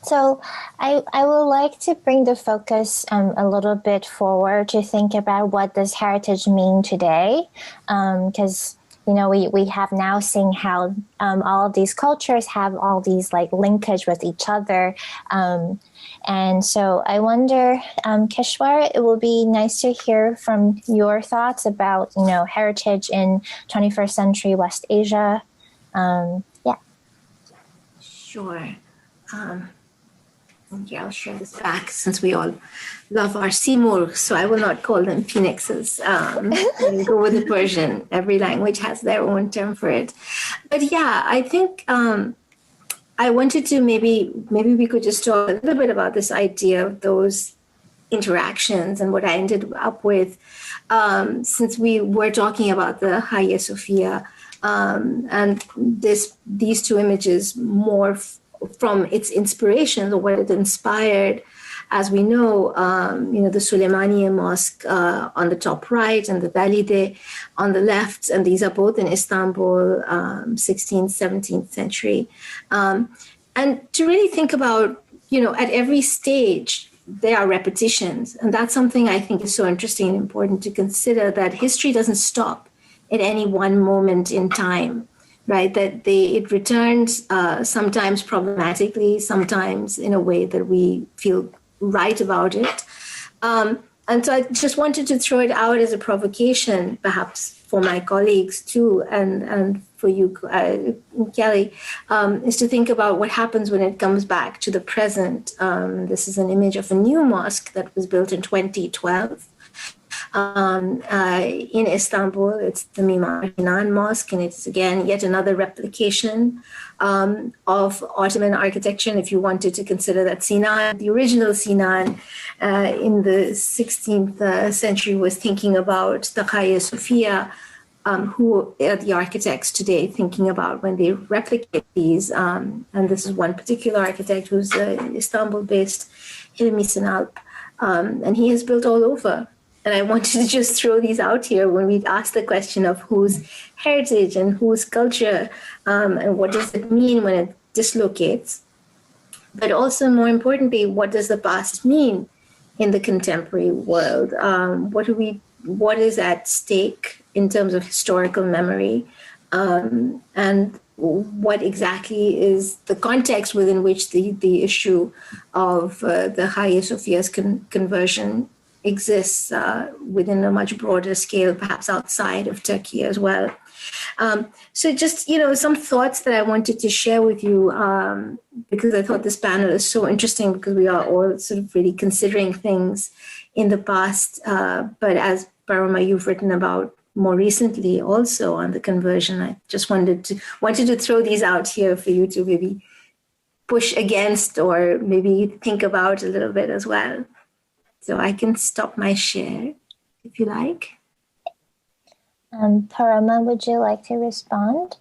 Speaker 1: So I would like to bring the focus a little bit forward to think about what does heritage mean today, because we have now seen how all of these cultures have all these like linkage with each other, and so I wonder, Kishwar, it will be nice to hear from your thoughts about heritage in 21st century West Asia.
Speaker 4: Sure. Okay, I'll share this back since we all love our Seymour, so I will not call them phoenixes. We'll go with the Persian. Every language has their own term for it. But yeah, I think I wanted to maybe we could just talk a little bit about this idea of those interactions and what I ended up with, since we were talking about the Hagia Sophia and these two images more from its inspiration, or what it inspired. As we know, the Suleymaniye Mosque on the top right and the Valide on the left, and these are both in Istanbul, 16th, 17th century. And to really think about, at every stage, there are repetitions. And that's something I think is so interesting and important to consider, that history doesn't stop at any one moment in time. Right, that it returns sometimes problematically, sometimes in a way that we feel right about it. And so I just wanted to throw it out as a provocation, perhaps for my colleagues too, and for you, Kelly, is to think about what happens when it comes back to the present. This is an image of a new mosque that was built in 2012. In Istanbul, it's the Mimar Sinan Mosque, and it's again yet another replication of Ottoman architecture. And if you wanted to consider that Sinan, the original Sinan in the 16th century, was thinking about the Hagia Sophia, who are the architects today thinking about when they replicate these. And this is one particular architect who's Istanbul-based, Hilmi Sinalp, and he has built all over. And I wanted to just throw these out here when we ask the question of whose heritage and whose culture, and what does it mean when it dislocates. But also, more importantly, what does the past mean in the contemporary world? What is at stake in terms of historical memory, and what exactly is the context within which the issue of the Hagia Sophia's conversion exists within a much broader scale, perhaps outside of Turkey as well. So just, some thoughts that I wanted to share with you, because I thought this panel is so interesting, because we are all sort of really considering things in the past. But as Paroma, you've written about more recently also on the conversion, I just wanted to throw these out here for you to maybe push against or maybe think about a little bit as well. So I can stop my share if you like.
Speaker 1: Paroma, would you like to respond?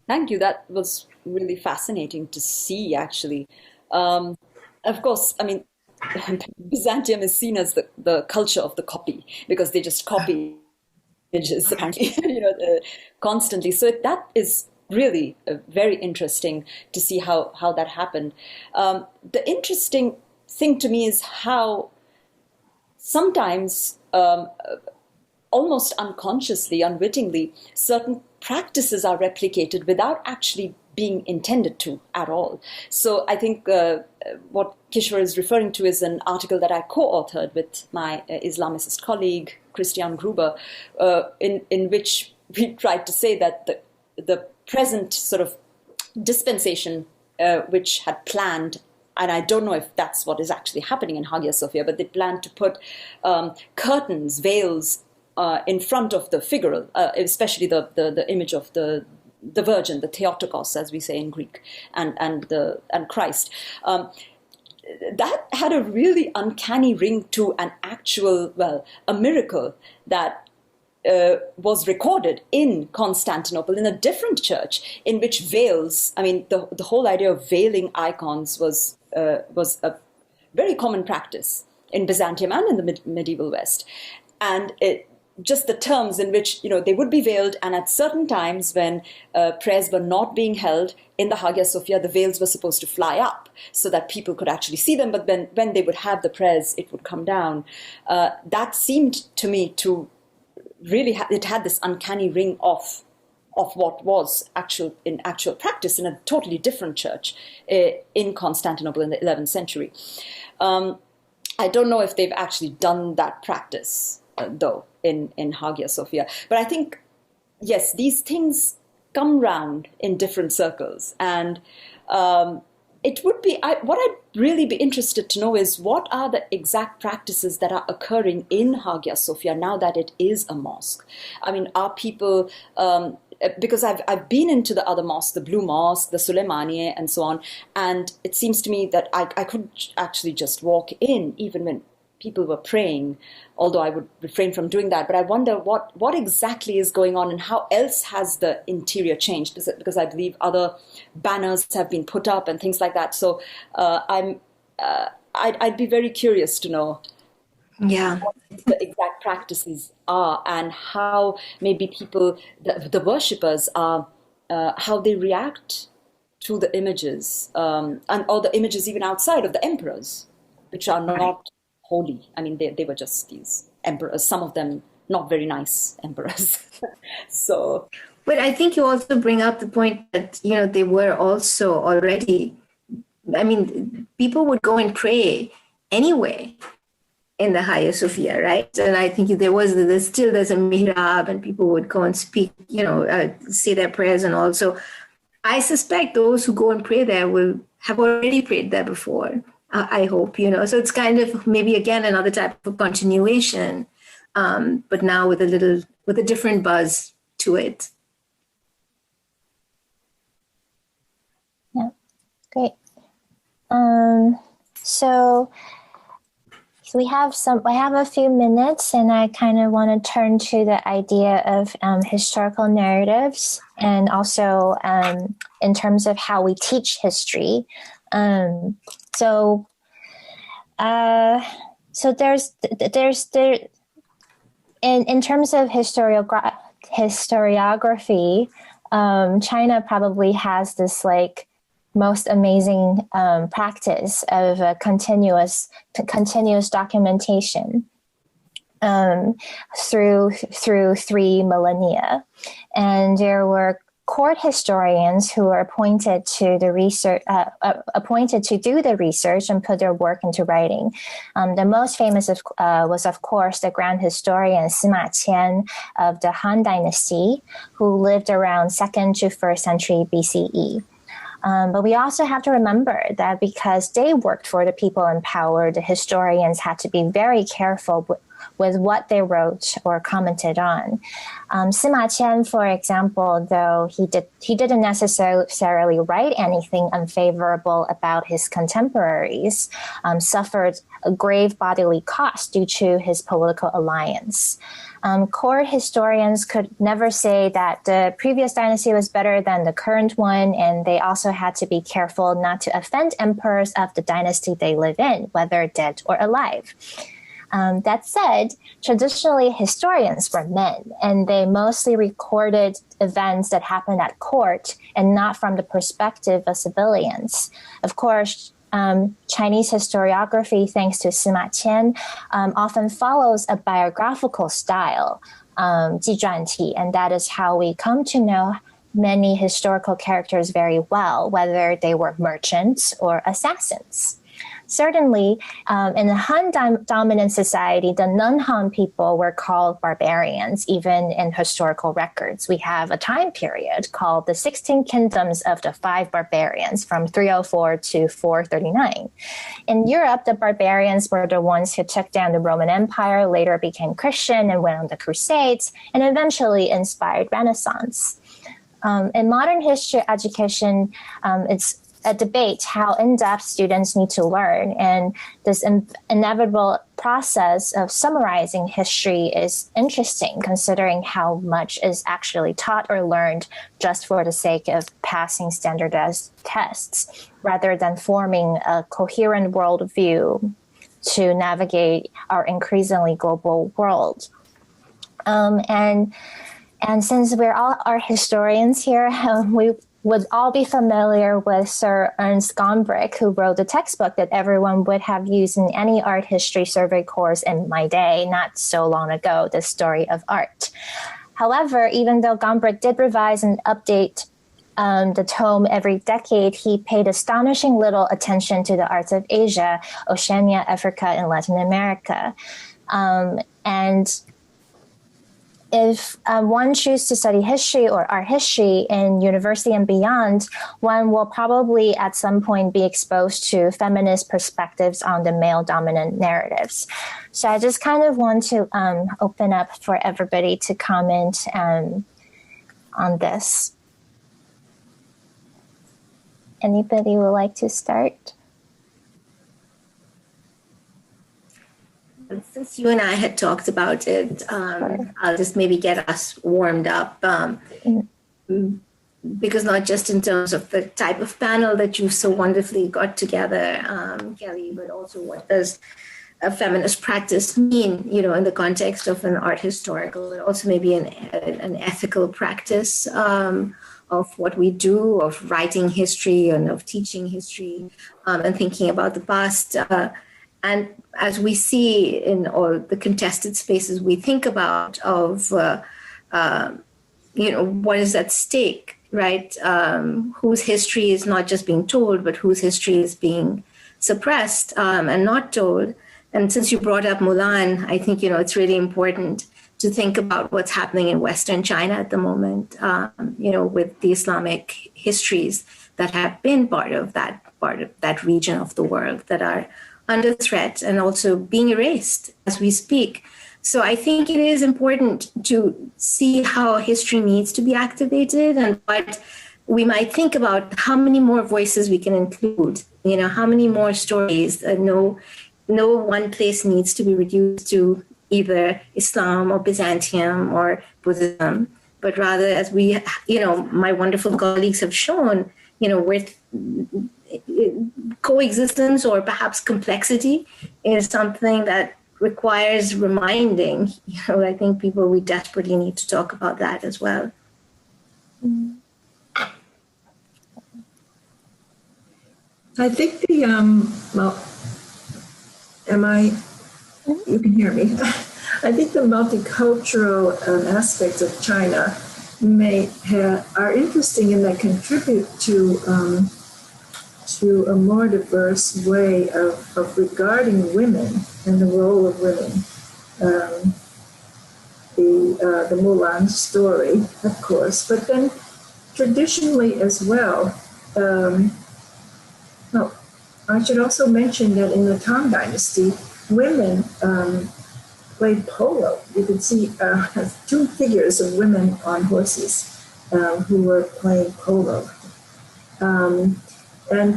Speaker 2: Thank you. That was really fascinating to see, actually. Of course, I mean, Byzantium is seen as the culture of the copy, because they just copy images, apparently, constantly. So that is really very interesting to see how that happened. The interesting thing to me is how sometimes, almost unconsciously, unwittingly, certain practices are replicated without actually being intended to at all. So I think what Kishwar is referring to is an article that I co-authored with my Islamicist colleague, Christian Gruber, in which we tried to say that the present sort of dispensation, which had planned, and I don't know if that's what is actually happening in Hagia Sophia, but they planned to put curtains, veils in front of the figural, especially the image of the Virgin, the Theotokos, as we say in Greek, and Christ. That had a really uncanny ring to an actual, a miracle that was recorded in Constantinople in a different church, in which veils, I mean, the whole idea of veiling icons was a very common practice in Byzantium and in the medieval West. And just the terms in which, they would be veiled, and at certain times when prayers were not being held in the Hagia Sophia, the veils were supposed to fly up so that people could actually see them, but when they would have the prayers, it would come down. That seemed to me to really, it had this uncanny ring of what was in actual practice in a totally different church in Constantinople in the 11th century. I don't know if they've actually done that practice, though, in Hagia Sophia. But I think, yes, these things come round in different circles. And it would be, what I'd really be interested to know is what are the exact practices that are occurring in Hagia Sophia now that it is a mosque? I mean, are people, because I've been into the other mosques, the Blue Mosque, the Suleymaniye, and so on, and it seems to me that I could actually just walk in even when people were praying, although I would refrain from doing that. But I wonder what exactly is going on and how else has the interior changed, because I believe other banners have been put up and things like that. So I'd be very curious to know what the exact practices are and how maybe people, the worshippers, are, how they react to the images, or the images even outside of the emperors, which are not holy. I mean, they were just these emperors, some of them not very nice emperors. So,
Speaker 4: but I think you also bring up the point that, they were also already, I mean, people would go and pray anyway in the Hagia Sophia, right? And I think there's a mihrab, and people would go and speak, say their prayers, and also I suspect those who go and pray there will have already prayed there before. I hope, so it's kind of maybe again another type of continuation, but now with a different buzz to it.
Speaker 1: Yeah, great. So we have I have a few minutes, and I kind of want to turn to the idea of historical narratives, and also in terms of how we teach history. So there's in terms of historiography, China probably has this most amazing practice of continuous documentation through 3 millennia, and there were court historians who were appointed to do the research and put their work into writing. The most famous was, of course, the grand historian Sima Qian of the Han Dynasty, who lived around 2nd to 1st century BCE. But we also have to remember that because they worked for the people in power, the historians had to be very careful with what they wrote or commented on. Sima Qian, for example, though he didn't necessarily write anything unfavorable about his contemporaries, suffered a grave bodily cost due to his political alliance. Court historians could never say that the previous dynasty was better than the current one, and they also had to be careful not to offend emperors of the dynasty they live in, whether dead or alive. That said, traditionally historians were men, and they mostly recorded events that happened at court and not from the perspective of civilians. Of course, Chinese historiography, thanks to Sima Qian, often follows a biographical style, 纪传体, and that is how we come to know many historical characters very well, whether they were merchants or assassins. Certainly, in the Han dominant society, the non-Han people were called barbarians, even in historical records. We have a time period called the 16 Kingdoms of the 5 Barbarians from 304 to 439. In Europe, the barbarians were the ones who took down the Roman Empire, later became Christian and went on the Crusades, and eventually inspired Renaissance. In modern history education, it's a debate how in-depth students need to learn, and this inevitable process of summarizing history is interesting, considering how much is actually taught or learned just for the sake of passing standardized tests, rather than forming a coherent worldview to navigate our increasingly global world. And since we're all art historians here, we would all be familiar with Sir Ernst Gombrich, who wrote the textbook that everyone would have used in any art history survey course in my day, not so long ago, The Story of Art. However, even though Gombrich did revise and update the tome every decade, he paid astonishing little attention to the arts of Asia, Oceania, Africa, and Latin America. And if one chooses to study history or art history in university and beyond, one will probably at some point be exposed to feminist perspectives on the male-dominant narratives. So I just kind of want to open up for everybody to comment on this. Anybody would like to start?
Speaker 4: Since you and I had talked about it, I'll just maybe get us warmed up, because not just in terms of the type of panel that you so wonderfully got together, Kelly, but also what does a feminist practice mean, in the context of an art historical, and also maybe an ethical practice of what we do, of writing history and of teaching history, and thinking about the past. And as we see in all the contested spaces we think about of, what is at stake, right? Whose history is not just being told, but whose history is being suppressed and not told. And since you brought up Mulan, I think, it's really important to think about what's happening in Western China at the moment, with the Islamic histories that have been part of that part of that region of the world that are under threat and also being erased as we speak. So I think it is important to see how history needs to be activated and what we might think about how many more voices we can include, how many more stories. No one place needs to be reduced to either Islam or Byzantium or Buddhism, but rather, as we, my wonderful colleagues have shown, with coexistence or perhaps complexity is something that requires reminding. I think we desperately need to talk about that as well.
Speaker 3: I think you can hear me. I think the multicultural aspects of China are interesting and that contribute to a more diverse way of regarding women and the role of women. The Mulan story, of course, but then traditionally as well. I should also mention that in the Tang Dynasty, women played polo. You could see two figures of women on horses who were playing polo. And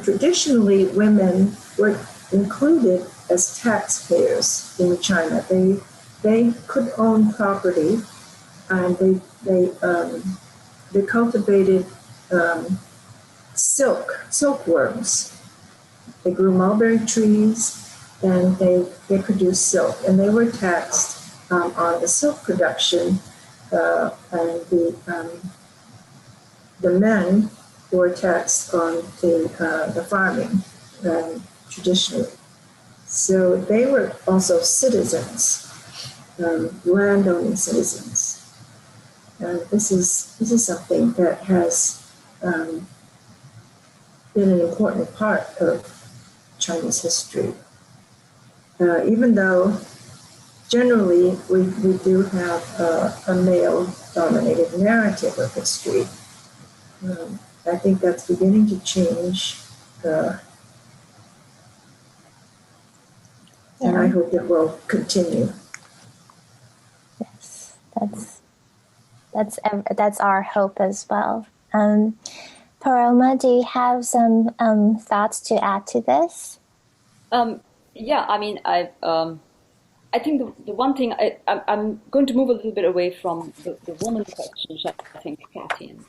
Speaker 3: traditionally, women were included as taxpayers in China. They could own property, and they cultivated silkworms. They grew mulberry trees, and they produced silk, and they were taxed on the silk production, and the men were taxed on the farming traditionally. So they were also citizens, landowning citizens. And this is something that has been an important part of Chinese history. Even though generally we do have a male-dominated narrative of history, I think that's beginning to change, and I hope it will continue.
Speaker 1: Yes, that's our hope as well. Paroma, do you have some thoughts to add to this?
Speaker 2: I think the one thing I'm going to move a little bit away from the woman question, which I think Kathy and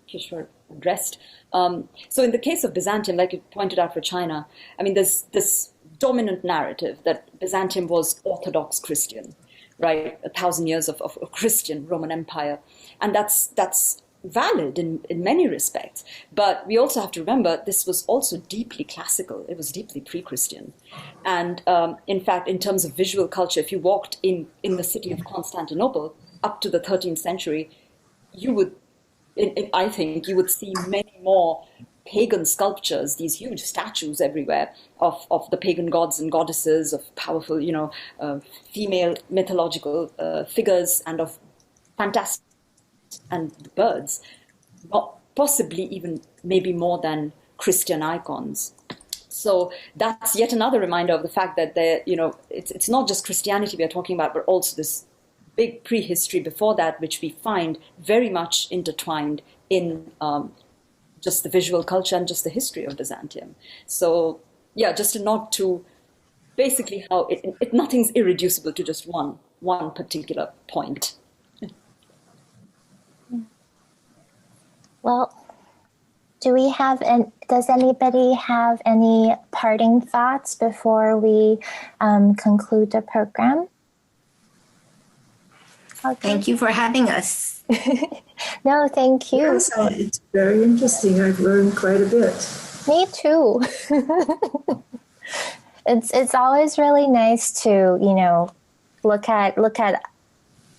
Speaker 2: Kishwar addressed. So in the case of Byzantium, like you pointed out for China, there's this dominant narrative that Byzantium was Orthodox Christian, right? 1,000 years of Christian Roman Empire, and that's valid in many respects. But we also have to remember this was also deeply classical. It was deeply pre-Christian. And in fact, in terms of visual culture, if you walked in the city of Constantinople up to the 13th century, I think you would see many more pagan sculptures, these huge statues everywhere of the pagan gods and goddesses, of powerful, female mythological figures, and of fantastic and birds, possibly even maybe more than Christian icons. So that's yet another reminder of the fact that it's not just Christianity we are talking about, but also this big prehistory before that, which we find very much intertwined in just the visual culture and just the history of Byzantium. So just a nod to basically how nothing's irreducible to just one particular point.
Speaker 1: Well, does anybody have any parting thoughts before we conclude the program?
Speaker 4: Okay. Thank you for having us.
Speaker 1: No, thank you.
Speaker 3: Yes, it's very interesting. I've learned quite a bit.
Speaker 1: Me too. It's always really nice to, look at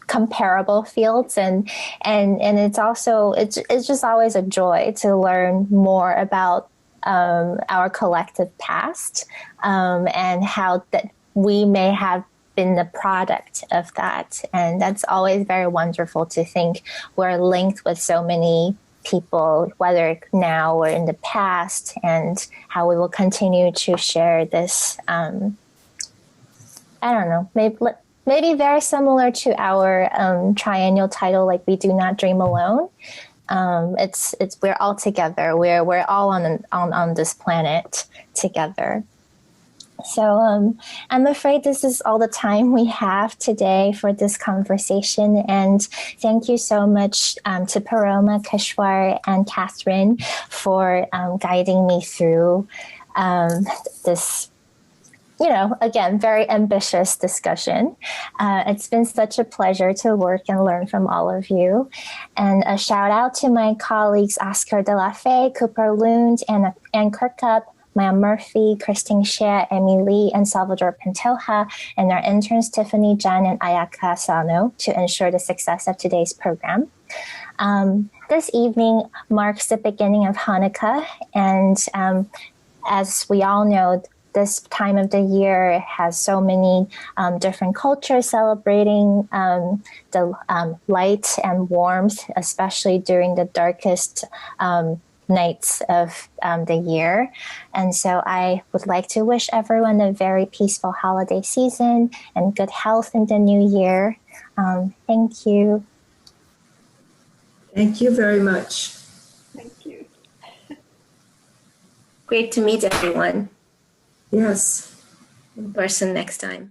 Speaker 1: comparable fields, and it's also it's just always a joy to learn more about our collective past, and how that we may have been the product of that. And that's always very wonderful to think we're linked with so many people, whether now or in the past, and how we will continue to share this. I don't know, maybe very similar to our triennial title, like "We Do Not Dream Alone." It's we're all together. We're all on this planet together. So I'm afraid this is all the time we have today for this conversation. And thank you so much to Paroma, Kishwar, and Katherine for guiding me through this, again, very ambitious discussion. It's been such a pleasure to work and learn from all of you. And a shout out to my colleagues Oscar De La Faye, Cooper Lund, and Ann Kirkup, Maya Murphy, Christine Xie, Amy Lee, and Salvador Pantoja, and our interns Tiffany Jan and Ayaka Sano to ensure the success of today's program. This evening marks the beginning of Hanukkah, and as we all know, this time of the year has so many different cultures celebrating the light and warmth, especially during the darkest nights of the year. And so I would like to wish everyone a very peaceful holiday season and good health in the new year. Thank you.
Speaker 3: Thank you very much.
Speaker 2: Thank you.
Speaker 4: Great to meet everyone.
Speaker 3: Yes.
Speaker 4: In person next time.